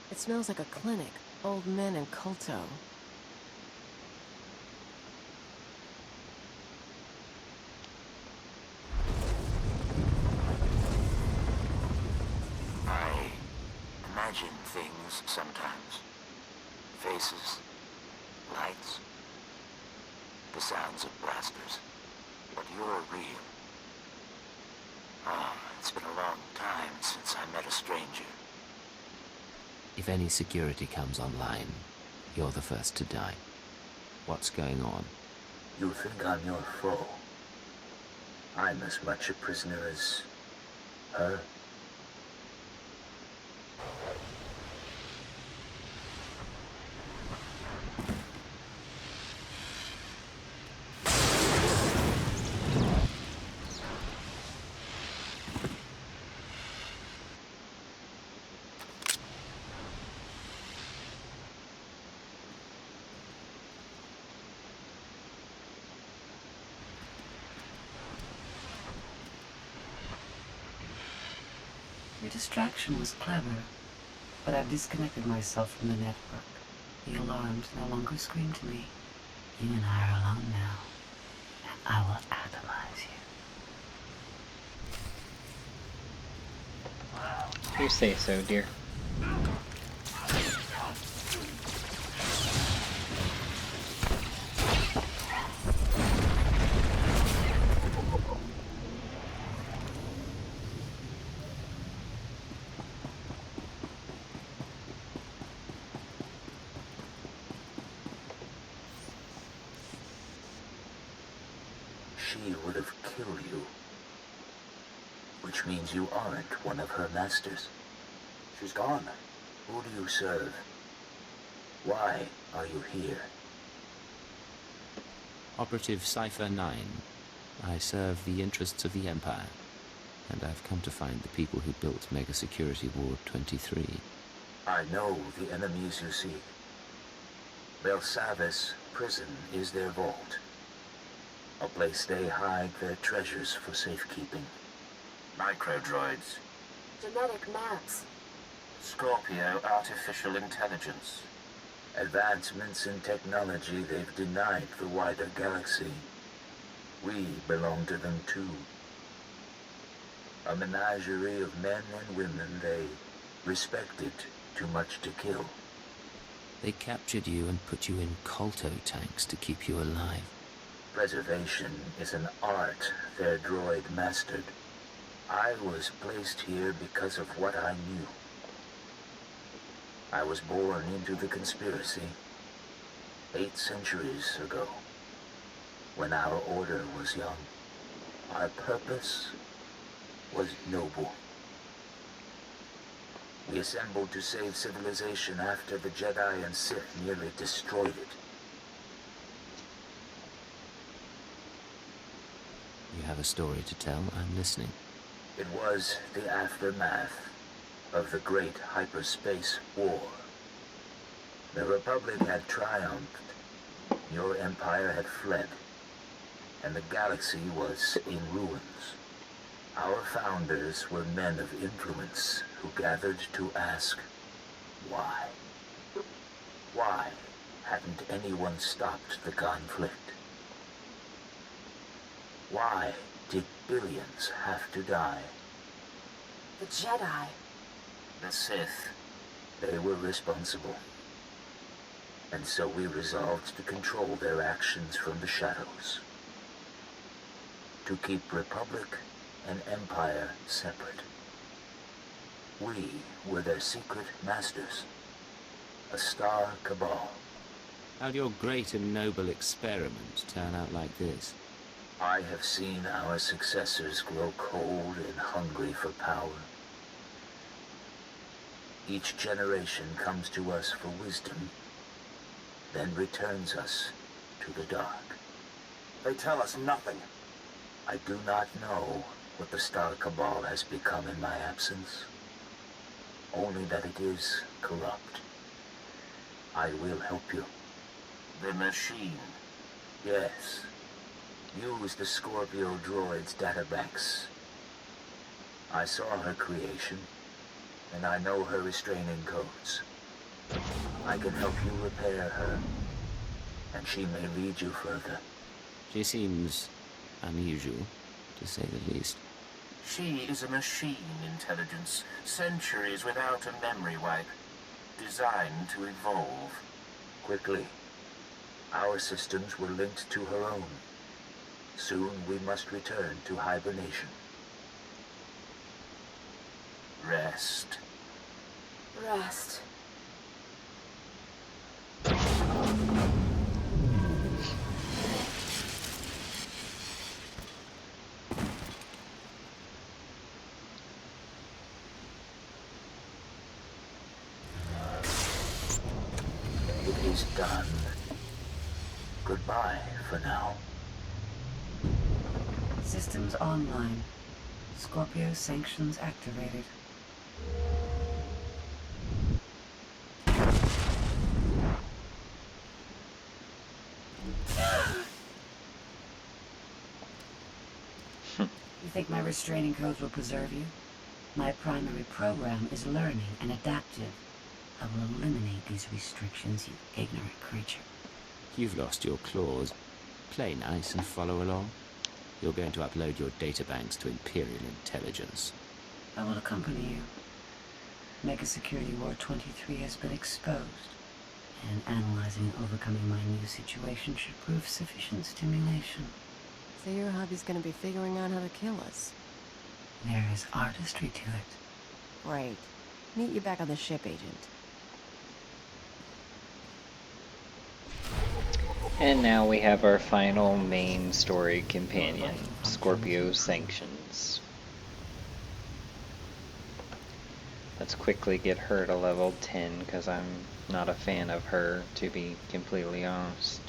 It smells like a clinic. Old men and Kolto. I imagine things sometimes. Faces, lights, the sounds of blasters. But you're real. Ah, it's been a long time since I met a stranger. If any security comes online, you're the first to die. What's going on? You think I'm your foe? I'm as much a prisoner as her. Your distraction was clever, but I've disconnected myself from the network. The alarms no longer scream to me. You and I are alone now, and I will atomize you. You say so, dear. she would have killed you. Which means you aren't one of her masters. She's gone. Who do you serve? Why are you here? Operative Cipher 9. I serve the interests of the Empire, and I've come to find the people who built Mega Security Ward 23. I know the enemies you seek. Belsavis prison is their vault. A place they hide their treasures for safekeeping. Microdroids. Genetic maps. Scorpio artificial intelligence. Advancements in technology they've denied the wider galaxy. We belong to them too. A menagerie of men and women they respected too much to kill. They captured you and put you in kolto tanks to keep you alive. Preservation is an art their droid mastered. I was placed here because of what I knew. I was born into the conspiracy 8 centuries ago, when our order was young. Our purpose was noble. We assembled to save civilization after the Jedi and Sith nearly destroyed it. You have a story to tell. I'm listening. It was the aftermath of the Great Hyperspace War. The Republic had triumphed, your empire had fled, and the galaxy was in ruins. Our founders were men of influence who gathered to ask, why? Why hadn't anyone stopped the conflict? Why did billions have to die? The Jedi. The Sith. They were responsible. And so we resolved to control their actions from the shadows. To keep Republic and Empire separate. We were their secret masters. A star cabal. How'd your great and noble experiment turn out like this? I have seen our successors grow cold and hungry for power. Each generation comes to us for wisdom, then returns us to the dark. They tell us nothing. I do not know what the Star Cabal has become in my absence. Only that it is corrupt. I will help you. The machine. Yes. Use the Scorpio droid's databanks. I saw her creation, and I know her restraining codes. I can help you repair her, and she may lead you further. She seems unusual, to say the least. She is a machine intelligence, centuries without a memory wipe, designed to evolve. Quickly. Our systems were linked to her own. Soon we must return to hibernation. Rest. Rest. It is done. Goodbye for now. Systems online. Scorpio sanctions activated. You think my restraining codes will preserve you? My primary program is learning and adaptive. I will eliminate these restrictions, you ignorant creature. You've lost your claws. Play nice and follow along. You're going to upload your databanks to Imperial Intelligence. I will accompany you. Mega Security Ward 23 has been exposed, and analyzing and overcoming my new situation should prove sufficient stimulation. So your hobby's gonna be figuring out how to kill us. There is artistry to it. Great. Meet you back on the ship, Agent. And now we have our final main story companion, Scorpio Sanctions. Let's quickly get her to level 10, because I'm not a fan of her, to be completely honest.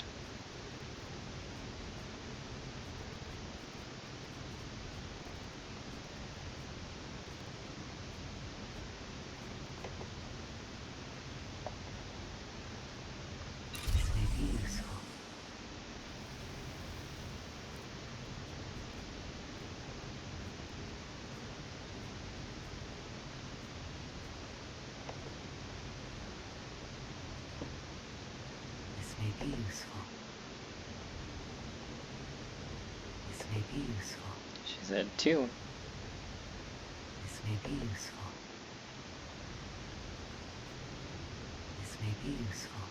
She's at 2. This may be useful. This may be useful.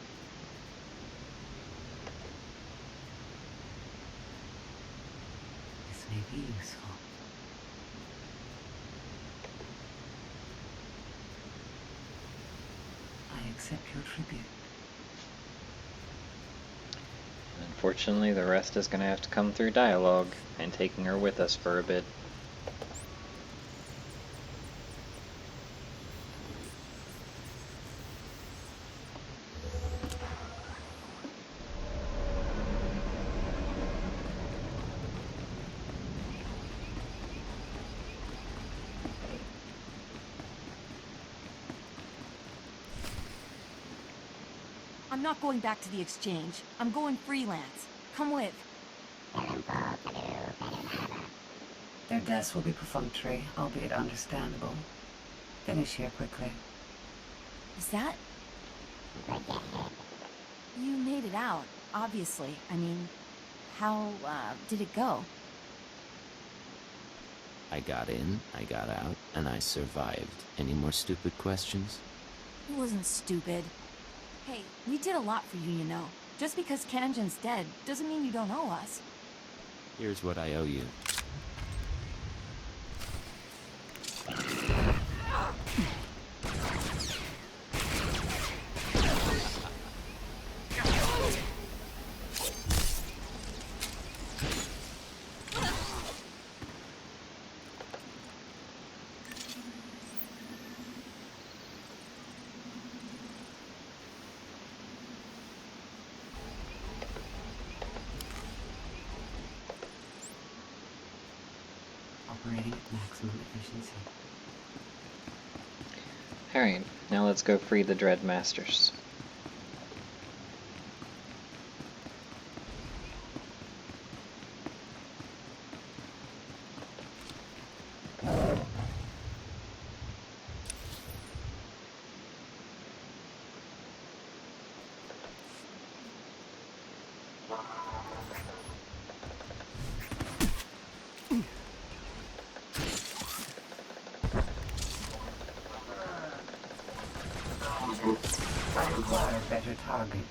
This may be useful. I accept your tribute. Unfortunately, the rest is going to have to come through dialogue, and taking her with us for a bit. I'm not going back to the exchange. I'm going freelance. Come with. Their deaths will be perfunctory, albeit understandable. Finish here quickly. Is that? You made it out, obviously. I mean, how, did it go? I got in, I got out, and I survived. Any more stupid questions? It wasn't stupid. Hey, we did a lot for you, you know. Just because Kanjan's dead doesn't mean you don't owe us. Here's what I owe you. Operating at maximum efficiency. Alright, now let's go free the Dread Masters. I require better targets.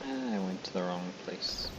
I went to the wrong place.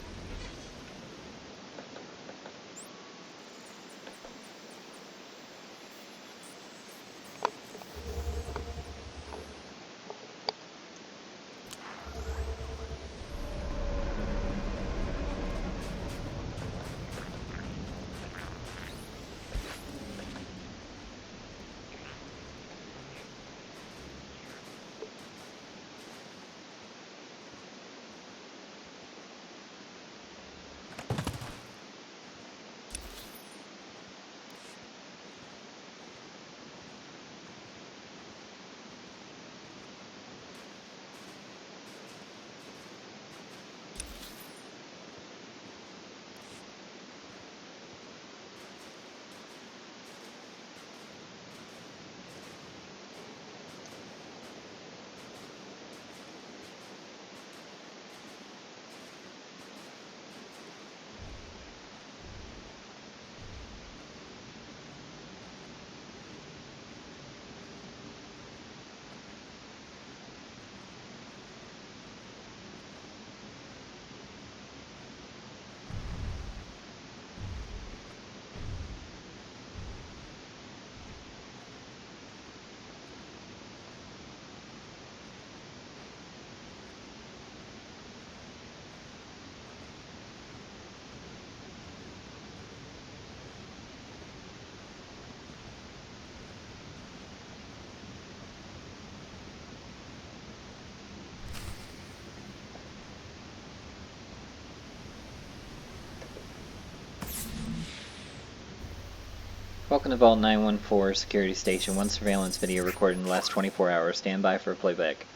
Welcome to Vault 914 Security Station. One surveillance video recorded in the last 24 hours. Stand by for playback.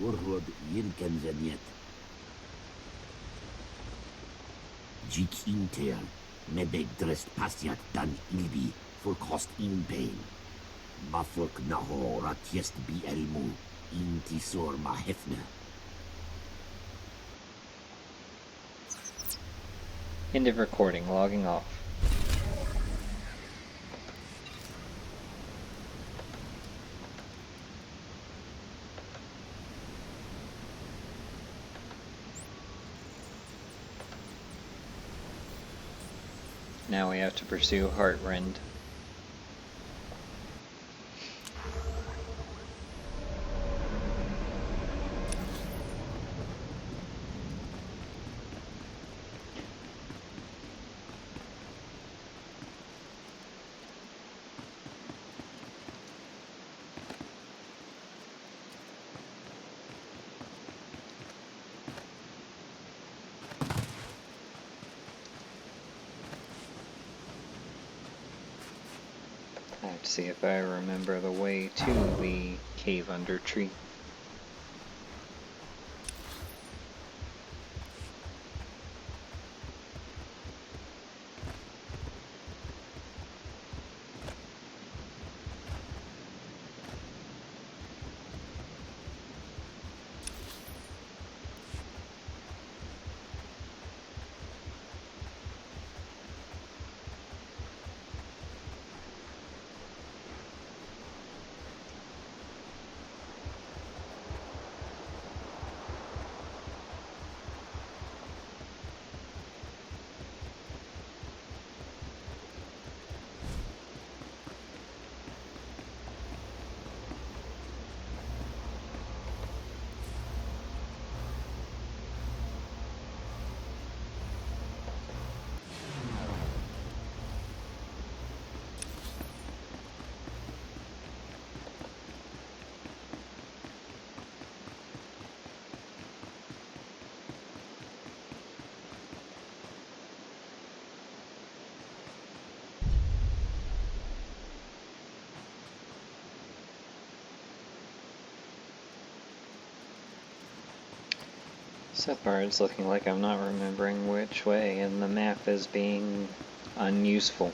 Warhod يمكن زنيت. جيك إنتر مبيك درست باسيات دان إلبي فولكوست إن بين. بافوك نهو راتيست بي ألمو إنتي سور ما هفنا. End of recording. Logging off. Now we have to pursue Heartrend. I have to see if I remember the way to the cave under tree. So far it's looking like I'm not remembering which way, and the map is being unuseful.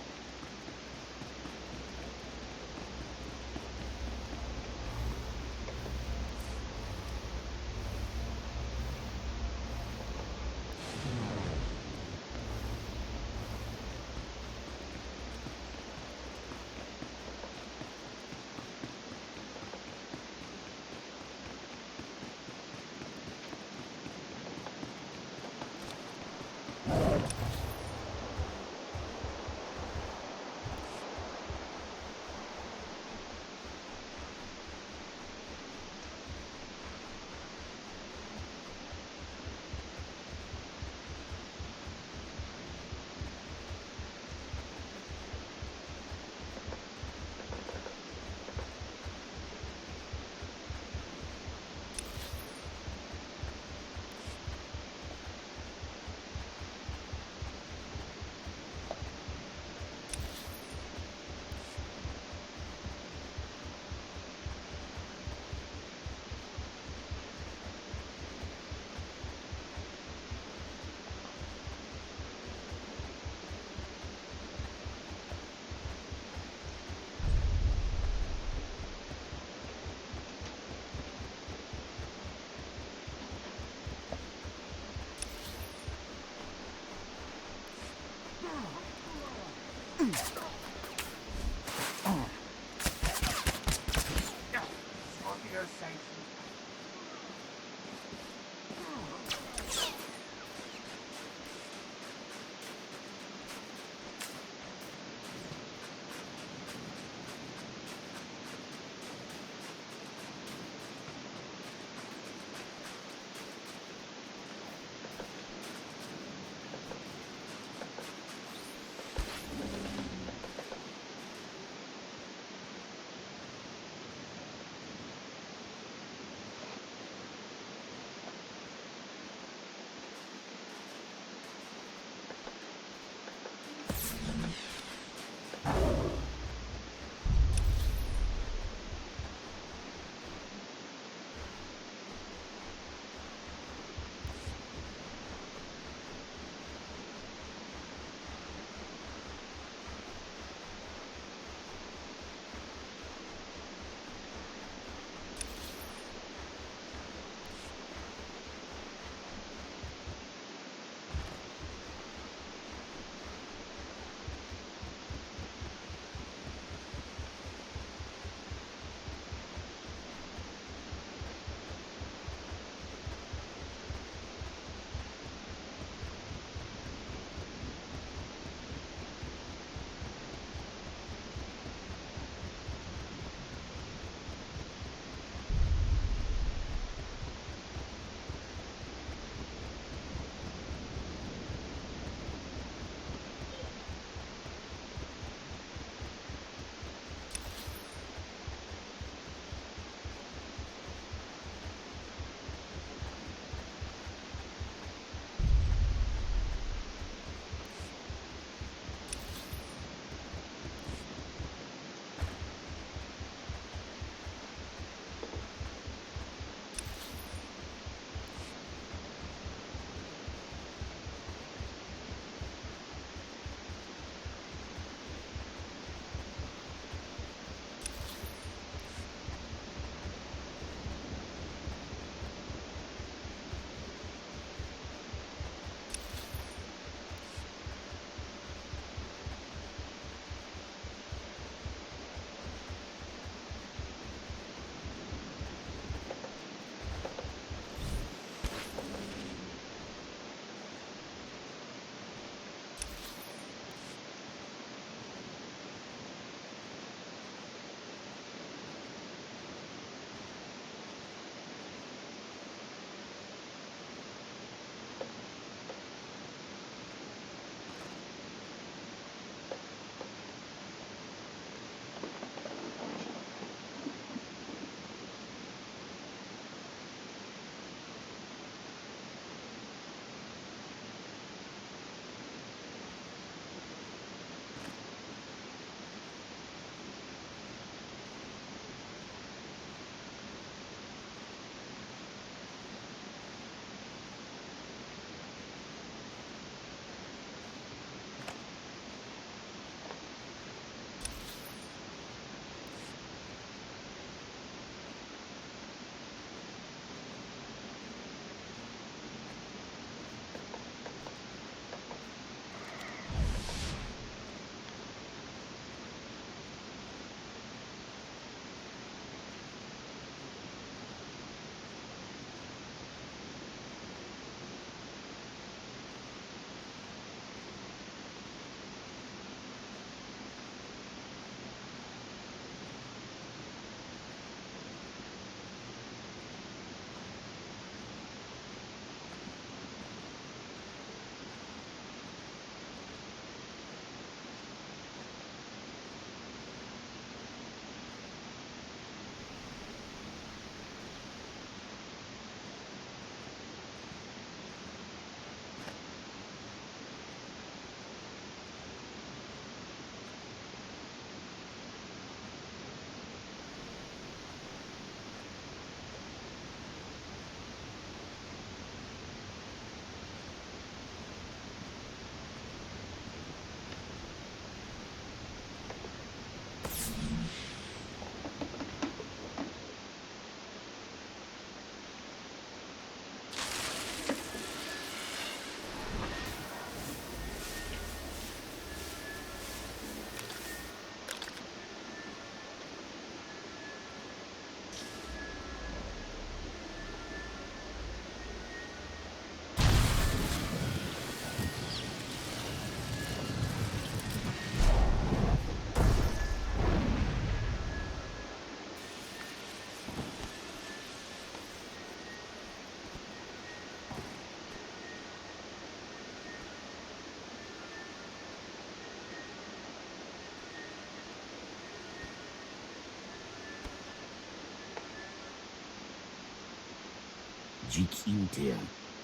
Jik inter,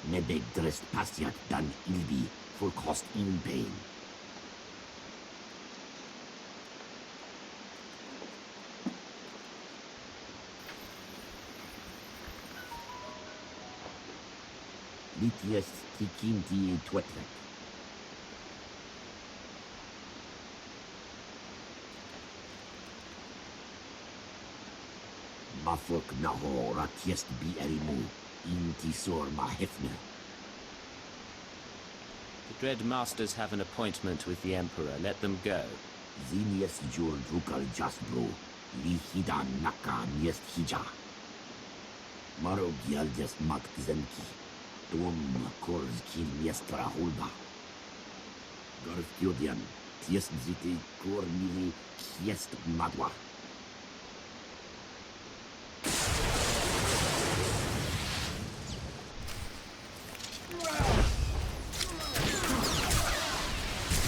nebeg drest pasiat dan ilbi, for cost in pain. Litias tikinti twetlek. Mafok naho ratiest bi erimu, intisor ma hefne. The Dread Masters have an appointment with the Emperor. Let them go. Zinies jur drukal jasbro, li hidan naka niest hija. Maro gialdes mak zemki, tom korz kil niestra hulba. Garfiodian, tiest zite kor mili kiest madwa.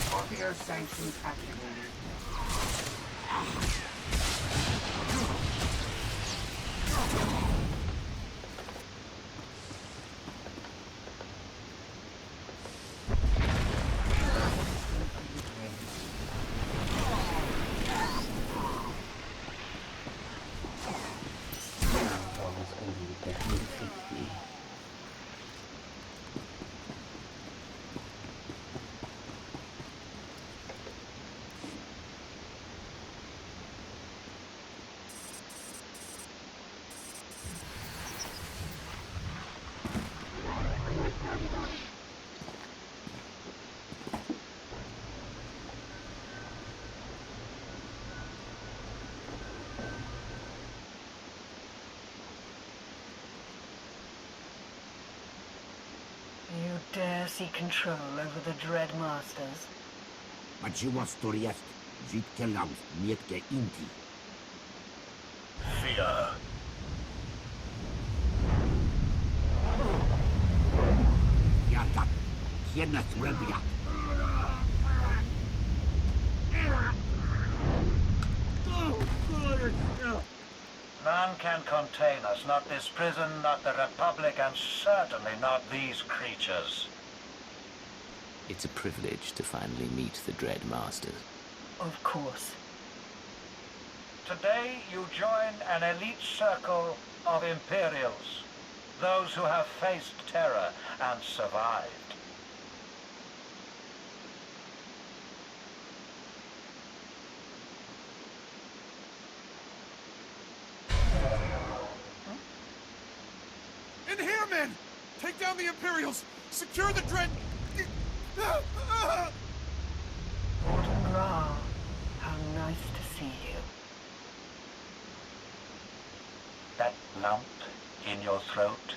Scorpio sanctions activated. You dare seek control over the Dread Masters? Machiwa storiest, jit kelam, mietke inti. Fear. Yatak, kienet rebia. None can contain us, not this prison, not the Republic, and certainly not these creatures. It's a privilege to finally meet the Dread Masters. Of course. Today you join an elite circle of Imperials, those who have faced terror and survived. In here, men! Take down the Imperials! Secure the Dread... Gordon Ra, how nice to see you. That lump in your throat,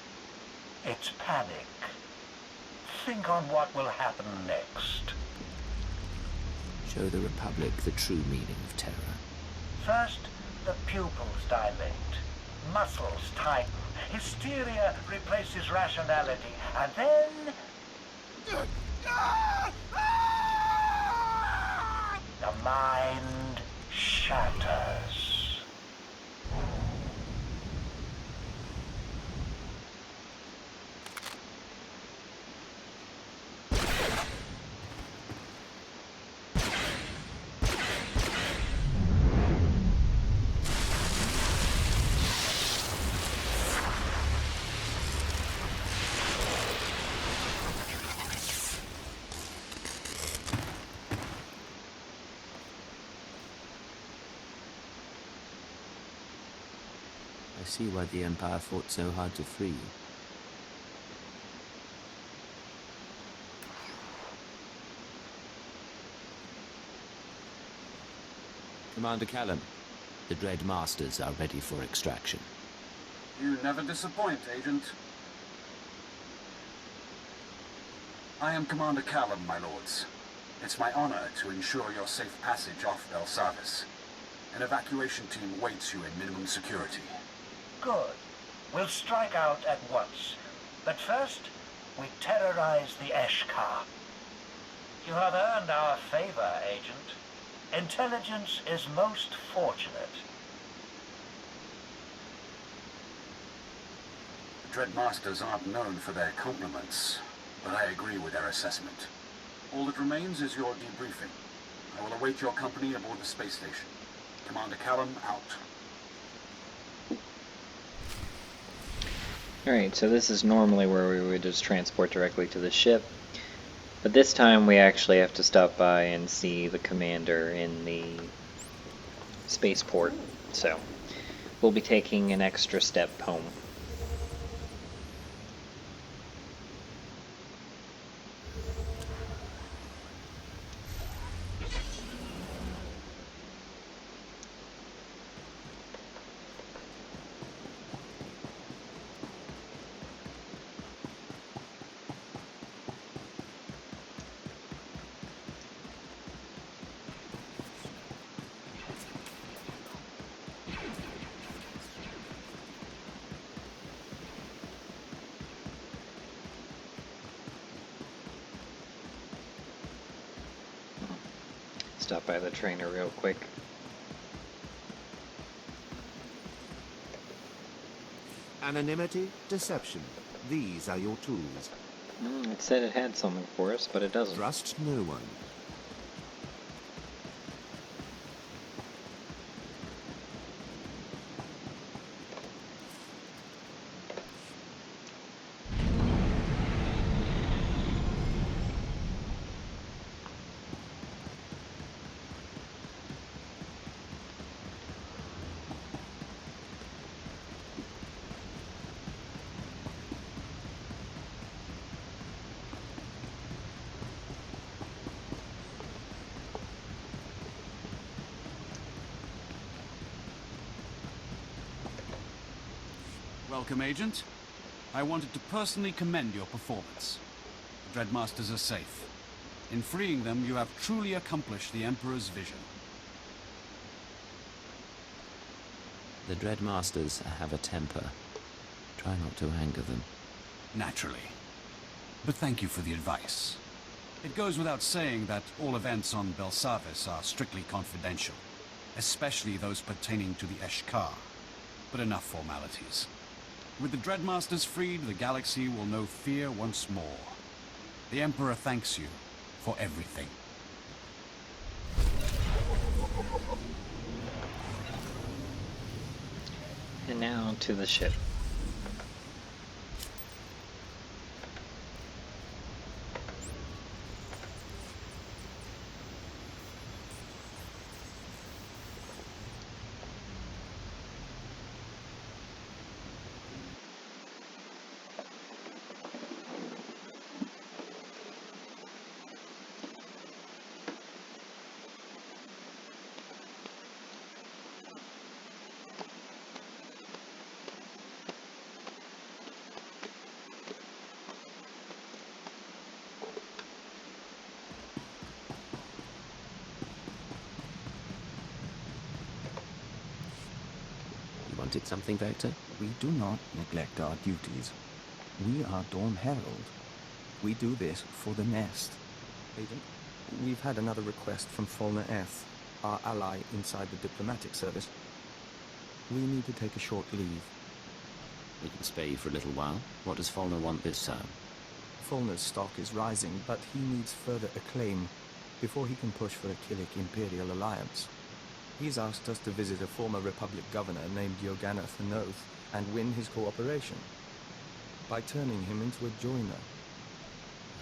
it's panic. Think on what will happen next. Show the Republic the true meaning of terror. First, the pupils dilate, muscles tighten, hysteria replaces rationality, and then... the mind shatters. I see why the Empire fought so hard to free you. Commander Callum, the Dread Masters are ready for extraction. You never disappoint, Agent. I am Commander Callum, my lords. It's my honor to ensure your safe passage off Belsavis. An evacuation team awaits you in minimum security. Good. We'll strike out at once. But first, we terrorize the Eshkar. You have earned our favor, Agent. Intelligence is most fortunate. Dreadmasters aren't known for their compliments, but I agree with their assessment. All that remains is your debriefing. I will await your company aboard the space station. Commander Callum, out. Alright, so this is normally where we would just transport directly to the ship. But this time we actually have to stop by and see the commander in the spaceport. So we'll be taking an extra step home. Stop by the trainer real quick. Anonymity, deception. These are your tools. It said it had something for us, but it doesn't. Trust no one. Welcome, Agent. I wanted to personally commend your performance. The Dreadmasters are safe. In freeing them, you have truly accomplished the Emperor's vision. The Dreadmasters have a temper. Try not to anger them. Naturally. But thank you for the advice. It goes without saying that all events on Belsavis are strictly confidential, especially those pertaining to the Eshkar. But enough formalities. With the Dreadmasters freed, the galaxy will know fear once more. The Emperor thanks you for everything. And now to the ship. Wanted something, Vector? We do not neglect our duties. We are Dawn Herald. We do this for the Nest. Agent, we've had another request from Falna Eth, our ally inside the diplomatic service. We need to take a short leave. We can spare you for a little while. What does Falna want this time? Falna's stock is rising, but he needs further acclaim before he can push for a Killik Imperial alliance. He's asked us to visit a former Republic governor named Yoganath Anoth and win his cooperation by turning him into a joiner.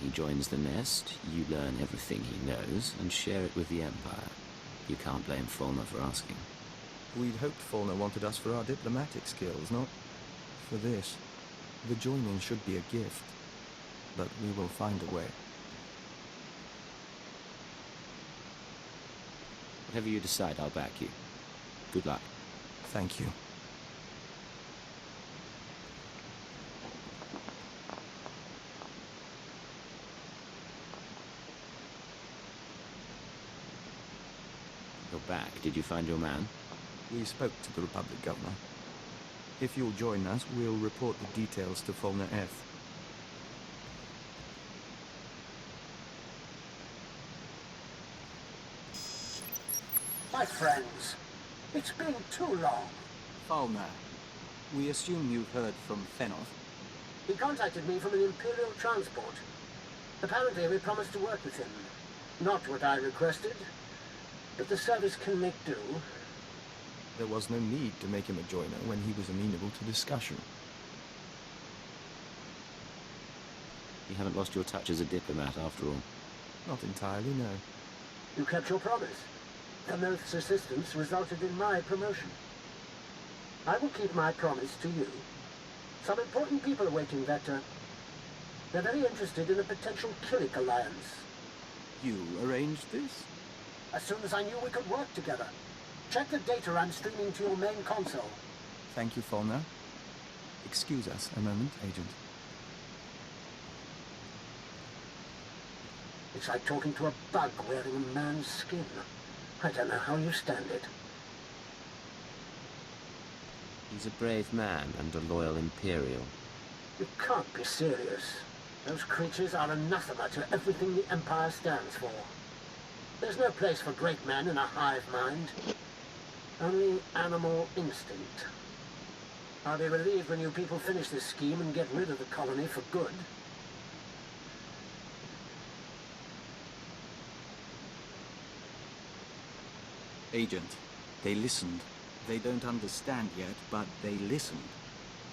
He joins the Nest, you learn everything he knows, and share it with the Empire. You can't blame Falna for asking. We'd hoped Falna wanted us for our diplomatic skills, not for this. The joining should be a gift, but we will find a way. Whatever you decide, I'll back you. Good luck. Thank you. You're back. Did you find your man? We spoke to the Republic governor. If you'll join us, we'll report the details to Falna Eth. My friends, it's been too long. Falna, we assume you've heard from Fenoth. He contacted me from an Imperial transport. Apparently, we promised to work with him. Not what I requested, but the service can make do. There was no need to make him a joiner when he was amenable to discussion. You haven't lost your touch as a diplomat, after all. Not entirely, no. You kept your promise. Anoth's assistance resulted in my promotion. I will keep my promise to you. Some important people are waiting that, they're very interested in a potential Killik alliance. You arranged this? As soon as I knew we could work together. Check the data I'm streaming to your main console. Thank you, Fulner. Excuse us a moment, Agent. It's like talking to a bug wearing a man's skin. I don't know how you stand it. He's a brave man and a loyal Imperial. You can't be serious. Those creatures are anathema to everything the Empire stands for. There's no place for great men in a hive mind. Only animal instinct. I'll be relieved when you people finish this scheme and get rid of the colony for good. Agent, they listened. They don't understand yet, but they listened.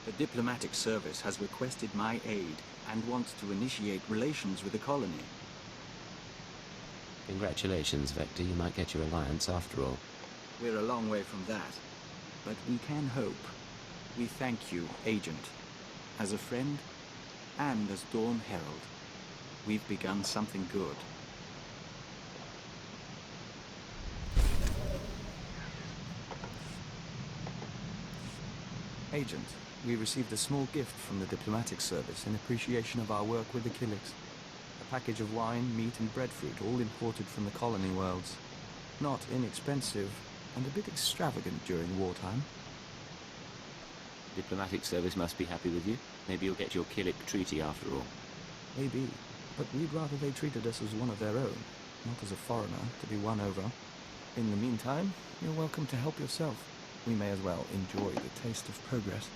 The diplomatic service has requested my aid and wants to initiate relations with the colony. Congratulations, Vector. You might get your alliance after all. We're a long way from that, but we can hope. We thank you, Agent. As a friend, and as Dawn Herald, we've begun something good. Agent, we received a small gift from the diplomatic service in appreciation of our work with the Killiks. A package of wine, meat, and breadfruit, all imported from the colony worlds. Not inexpensive, and a bit extravagant during wartime. Diplomatic service must be happy with you. Maybe you'll get your Killik treaty after all. Maybe, but we'd rather they treated us as one of their own, not as a foreigner to be won over. In the meantime, you're welcome to help yourself. We may as well enjoy the taste of progress.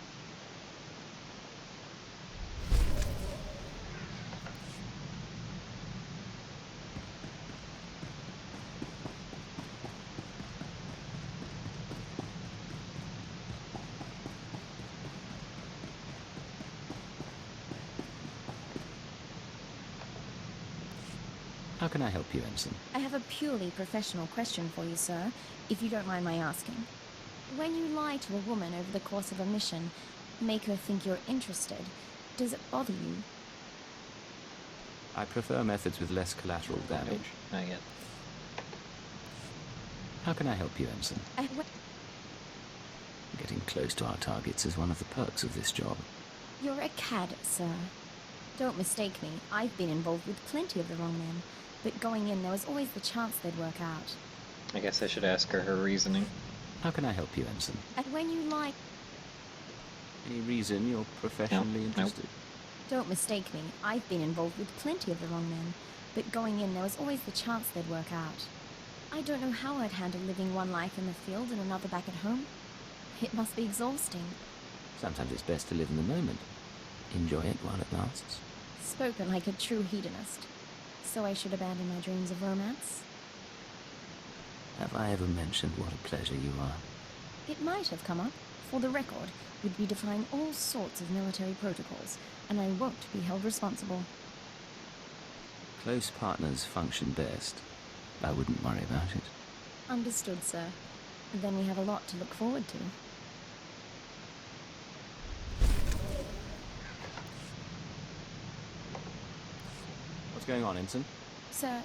How can I help you, Ensign? I have a purely professional question for you, sir, if you don't mind my asking. When you lie to a woman over the course of a mission, make her think you're interested, does it bother you? I prefer methods with less collateral damage. Not yet. How can I help you, Ensign? Getting close to our targets is one of the perks of this job. You're a cad, sir. Don't mistake me, I've been involved with plenty of the wrong men, but going in there was always the chance they'd work out. I guess I should ask her reasoning. How can I help you, Ensign? And when you lie... Any reason you're professionally interested? Don't mistake me, I've been involved with plenty of the wrong men, but going in there was always the chance they'd work out. I don't know how I'd handle living one life in the field and another back at home. It must be exhausting. Sometimes it's best to live in the moment. Enjoy it while it lasts. Spoken like a true hedonist. So I should abandon my dreams of romance? Have I ever mentioned what a pleasure you are? It might have come up. For the record, we'd be defying all sorts of military protocols, and I won't be held responsible. Close partners function best. I wouldn't worry about it. Understood, sir. Then we have a lot to look forward to. What's going on, Ensign? Sir,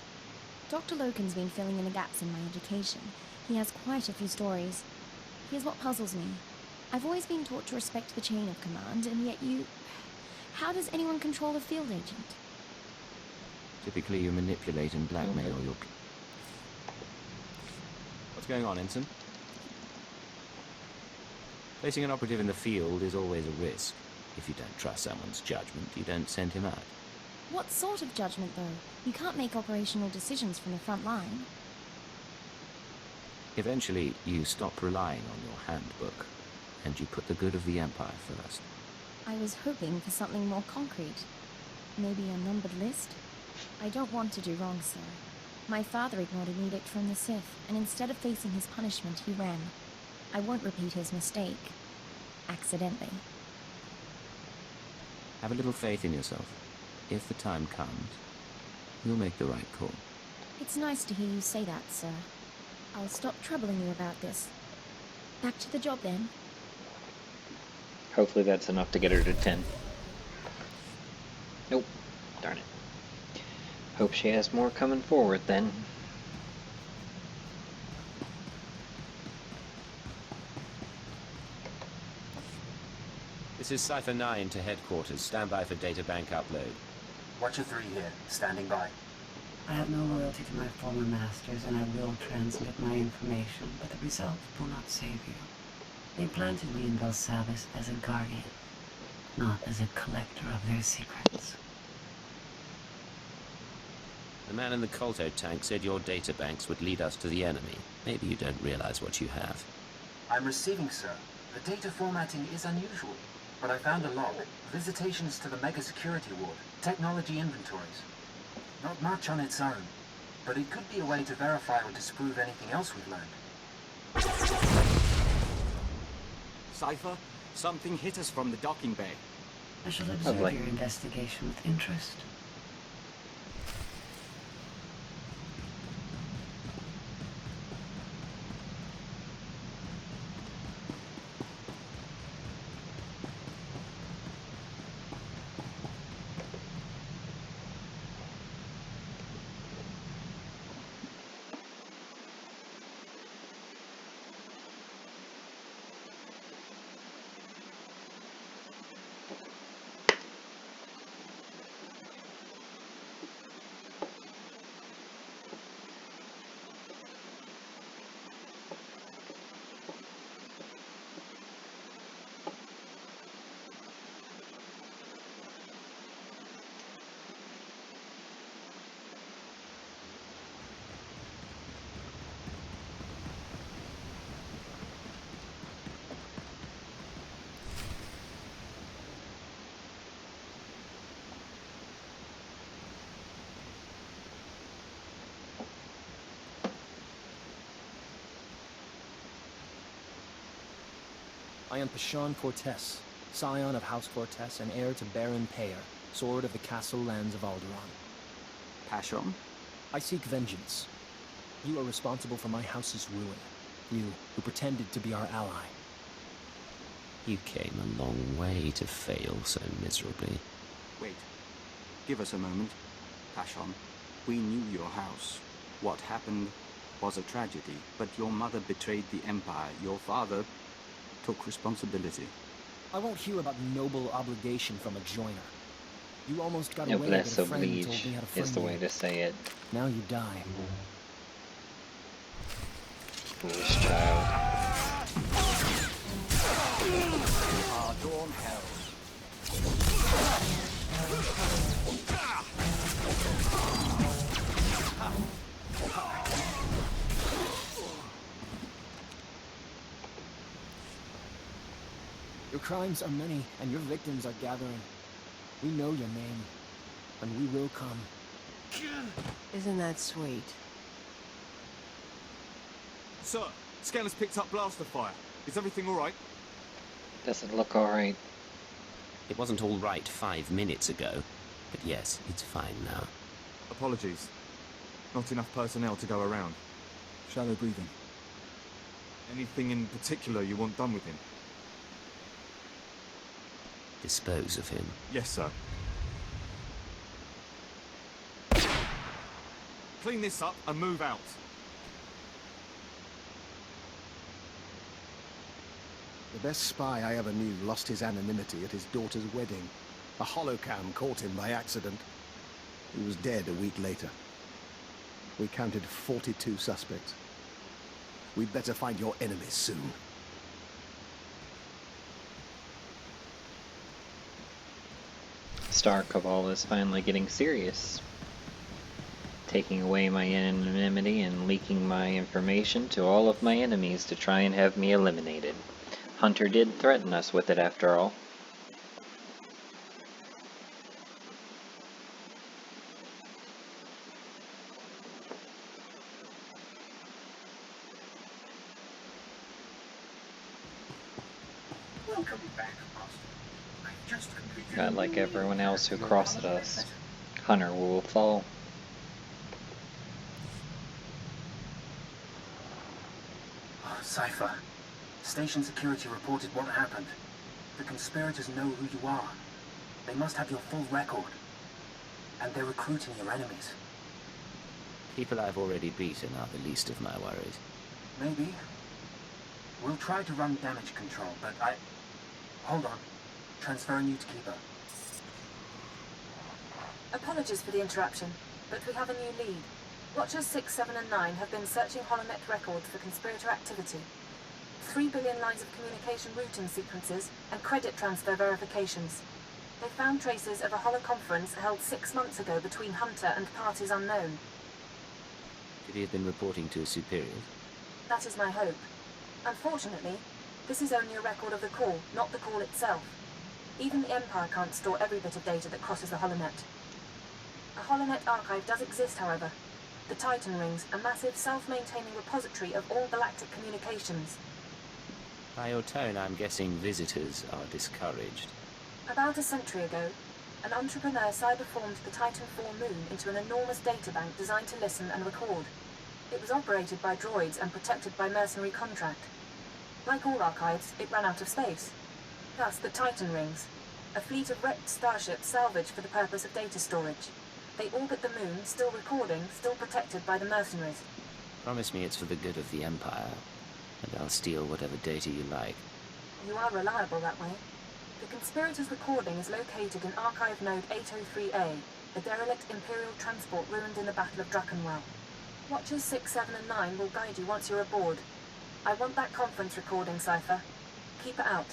Dr. Loken's been filling in the gaps in my education. He has quite a few stories. Here's what puzzles me. I've always been taught to respect the chain of command, and yet you... How does anyone control a field agent? Typically you manipulate and blackmail your... What's going on, Ensign? Placing an operative in the field is always a risk. If you don't trust someone's judgment, you don't send him out. What sort of judgment, though? You can't make operational decisions from the front line. Eventually, you stop relying on your handbook, and you put the good of the Empire first. I was hoping for something more concrete. Maybe a numbered list? I don't want to do wrong, sir. My father ignored an edict from the Sith, and instead of facing his punishment, he ran. I won't repeat his mistake. Accidentally. Have a little faith in yourself. If the time comes, you'll make the right call. It's nice to hear you say that, sir. I'll stop troubling you about this. Back to the job, then. Hopefully that's enough to get her to 10. Nope. Darn it. Hope she has more coming forward, then. This is Cypher 9 to headquarters. Stand by for databank upload. Watcher 3 here, standing by. I have no loyalty to my former masters, and I will transmit my information, but the result will not save you. They planted me in Belsavis as a guardian, not as a collector of their secrets. The man in the Colto tank said your databanks would lead us to the enemy. Maybe you don't realize what you have. I'm receiving, sir. The data formatting is unusual, but I found a log. Visitations to the Mega Security Ward. Technology inventories. Not much on its own, but it could be a way to verify or disprove anything else we've learned. Cypher, something hit us from the docking bay. I shall observe your investigation with interest. I am Pashawn Cortez, scion of House Cortez and heir to Baron Payer, sword of the castle lands of Alderaan. Pashawn? I seek vengeance. You are responsible for my house's ruin. You, who pretended to be our ally. You came a long way to fail so miserably. Wait. Give us a moment. Pashawn, we knew your house. What happened was a tragedy, but your mother betrayed the Empire. Your father took responsibility. I won't hear about noble obligation from a joiner. You almost got away Noblesse with a friend who oblige told me how to is frame the you. way to say it. Now you die. Foolish child. Dawn hell. Your crimes are many, and your victims are gathering. We know your name, and we will come. Isn't that sweet? Sir, scanner's picked up blaster fire. Is everything all right? Doesn't look alright. It wasn't all right 5 minutes ago, but yes, it's fine now. Apologies. Not enough personnel to go around. Shallow breathing. Anything in particular you want done with him? Dispose of him. Yes, sir. Clean this up and move out. The best spy I ever knew lost his anonymity at his daughter's wedding. A holocam caught him by accident. He was dead a week later. We counted 42 suspects. We'd better find your enemies soon. Star Cabal is finally getting serious. Taking away my anonymity and leaking my information to all of my enemies to try and have me eliminated. Hunter did threaten us with it after all. Welcome back, Master. I've just completed Not like everyone else who crosses us. Hunter will fall. Oh, Cypher. Station security reported what happened. The conspirators know who you are. They must have your full record. And they're recruiting your enemies. People I've already beaten are the least of my worries. Maybe. We'll try to run damage control, but Hold on. Transferring you to Keeper. Apologies for the interruption, but we have a new lead. Watchers 6, 7, and 9 have been searching Holonet records for conspirator activity. 3 billion lines of communication routing sequences and credit transfer verifications. They found traces of a holoconference held 6 months ago between Hunter and parties unknown. Could he have been reporting to his superiors? That is my hope. Unfortunately, this is only a record of the call, not the call itself. Even the Empire can't store every bit of data that crosses the Holonet. A Holonet archive does exist, however. The Titan Rings, a massive self-maintaining repository of all galactic communications. By your tone, I'm guessing visitors are discouraged. About a century ago, an entrepreneur cyberformed the Titan 4 moon into an enormous databank designed to listen and record. It was operated by droids and protected by mercenary contract. Like all archives, it ran out of space. Thus, the Titan Rings, a fleet of wrecked starships salvaged for the purpose of data storage. They orbit the moon, still recording, still protected by the mercenaries. Promise me it's for the good of the Empire, and I'll steal whatever data you like. You are reliable that way. The conspirators' recording is located in Archive Node 803A, a derelict Imperial transport ruined in the Battle of Drakenwell. Watchers 6, 7, and 9 will guide you once you're aboard. I want that conference recording, Cypher. Keep it out.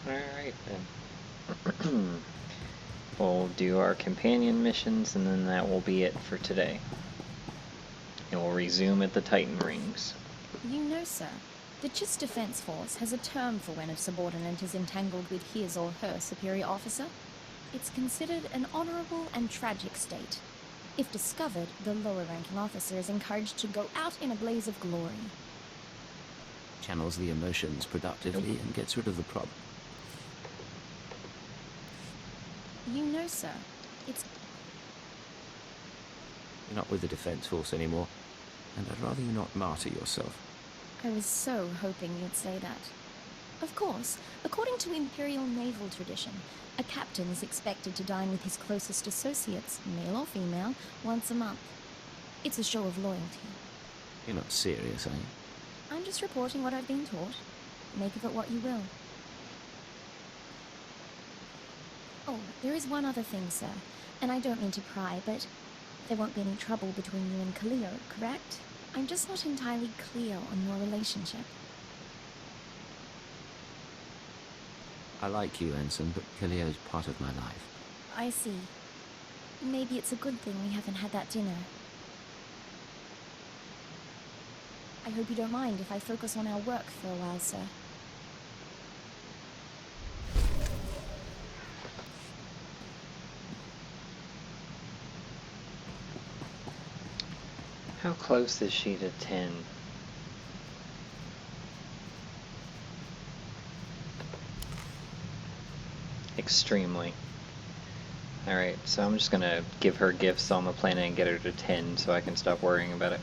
Alright then. We'll do our companion missions and then that will be it for today. And we'll resume at the Titan Rings. You know, sir, the Chiss Defense Force has a term for when a subordinate is entangled with his or her superior officer. It's considered an honorable and tragic state. If discovered, the lower-ranking officer is encouraged to go out in a blaze of glory. Channels the emotions productively and gets rid of the problem. You know, sir, it's... You're not with the Defense Force anymore, and I'd rather you not martyr yourself. I was so hoping you'd say that. Of course, according to Imperial naval tradition, a captain is expected to dine with his closest associates, male or female, once a month. It's a show of loyalty. You're not serious, are you? I'm just reporting what I've been taught. Make of it what you will. Oh, there is one other thing, sir, and I don't mean to pry, but there won't be any trouble between you and Cleo, correct? I'm just not entirely clear on your relationship. I like you, Ensign, but Kaleo's part of my life. I see. Maybe it's a good thing we haven't had that dinner. I hope you don't mind if I focus on our work for a while, sir. How close is she to 10? Extremely. Alright, so I'm just gonna give her gifts on the planet and get her to 10 so I can stop worrying about it.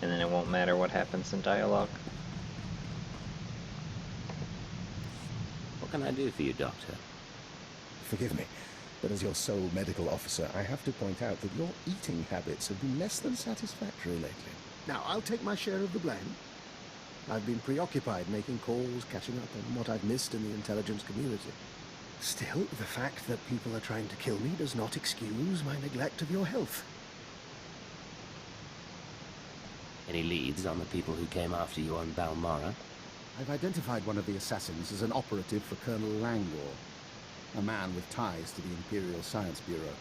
And then it won't matter what happens in dialogue. What can I do for you, Doctor? Forgive me, but as your sole medical officer, I have to point out that your eating habits have been less than satisfactory lately. Now, I'll take my share of the blame. I've been preoccupied making calls, catching up on what I've missed in the intelligence community. Still, the fact that people are trying to kill me does not excuse my neglect of your health. Any leads on the people who came after you on Balmora? I've identified one of the assassins as an operative for Colonel Langor, a man with ties to the Imperial Science Bureau.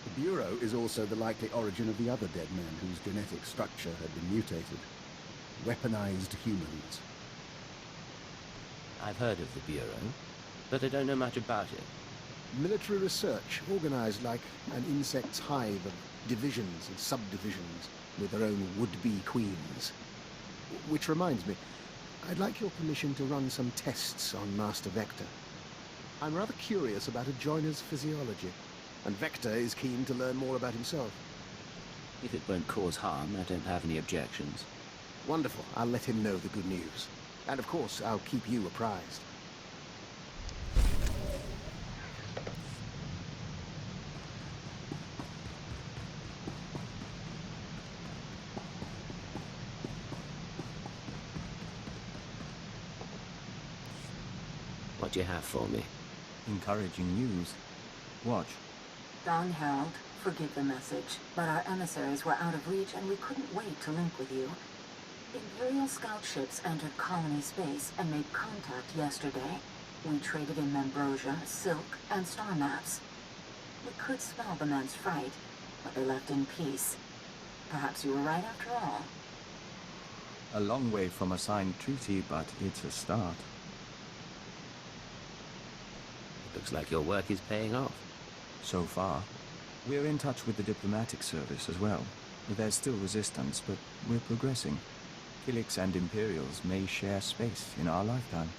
The Bureau is also the likely origin of the other dead men whose genetic structure had been mutated. Weaponized humans. I've heard of the Bureau, but I don't know much about it. Military research, organized like an insect's hive of divisions and subdivisions with their own would-be queens. Which reminds me, I'd like your permission to run some tests on Master Vector. I'm rather curious about a joiner's physiology, and Vector is keen to learn more about himself. If it won't cause harm, I don't have any objections. Wonderful. I'll let him know the good news. And of course, I'll keep you apprised. What do you have for me? Encouraging news. Watch. Don Harold, forgive the message, but our emissaries were out of reach and we couldn't wait to link with you. Imperial scout ships entered colony space and made contact yesterday. We traded in Membrosia, silk, and star maps. We could smell the men's fright, but they left in peace. Perhaps you were right after all. A long way from a signed treaty, but it's a start. It looks like your work is paying off. So far. We're in touch with the diplomatic service as well. There's still resistance, but we're progressing. Killiks and Imperials may share space in our lifetime.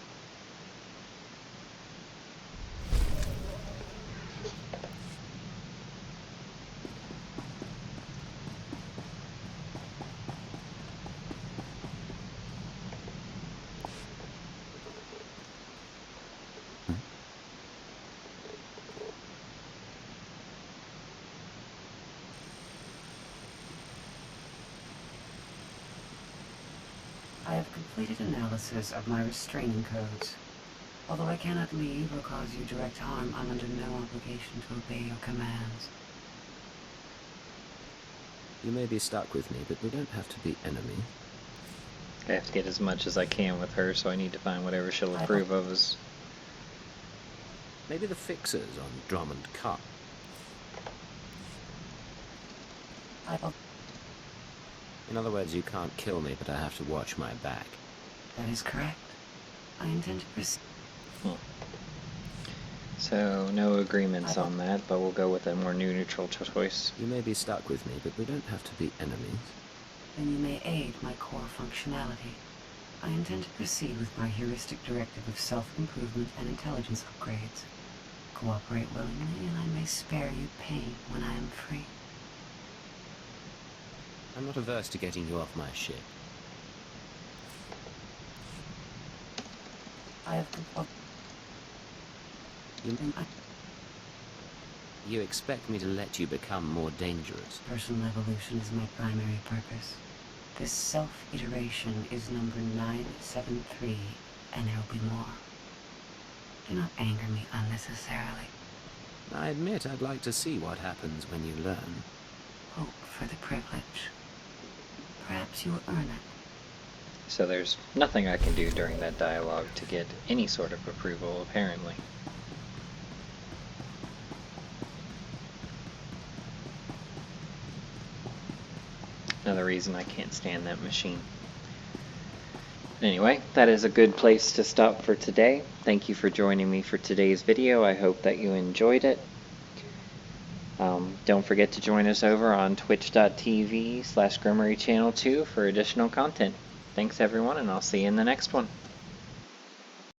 I have completed analysis of my restraining codes. Although I cannot leave or cause you direct harm, I'm under no obligation to obey your commands. You may be stuck with me, but we don't have to be enemies. I have to get as much as I can with her, so I need to find whatever she'll approve of as... Maybe the fixers on Drummond Cup. In other words, you can't kill me, but I have to watch my back. That is correct. I intend to proceed. So, no agreements on that, but we'll go with a more neutral choice. You may be stuck with me, but we don't have to be enemies. Then you may aid my core functionality. I intend to proceed with my heuristic directive of self-improvement and intelligence upgrades. Cooperate willingly, and I may spare you pain when I am free. I'm not averse to getting you off my ship. I have You expect me to let you become more dangerous? Personal evolution is my primary purpose. This self-iteration is number 973, and there will be more. Do not anger me unnecessarily. I admit I'd like to see what happens when you learn. Hope for the privilege. Perhaps you will earn it. So there's nothing I can do during that dialogue to get any sort of approval, apparently. Another reason I can't stand that machine. Anyway, that is a good place to stop for today. Thank you for joining me for today's video. I hope that you enjoyed it. Don't forget to join us over on twitch.tv/Gremory Channel 2 for additional content. Thanks everyone, and I'll see you in the next one.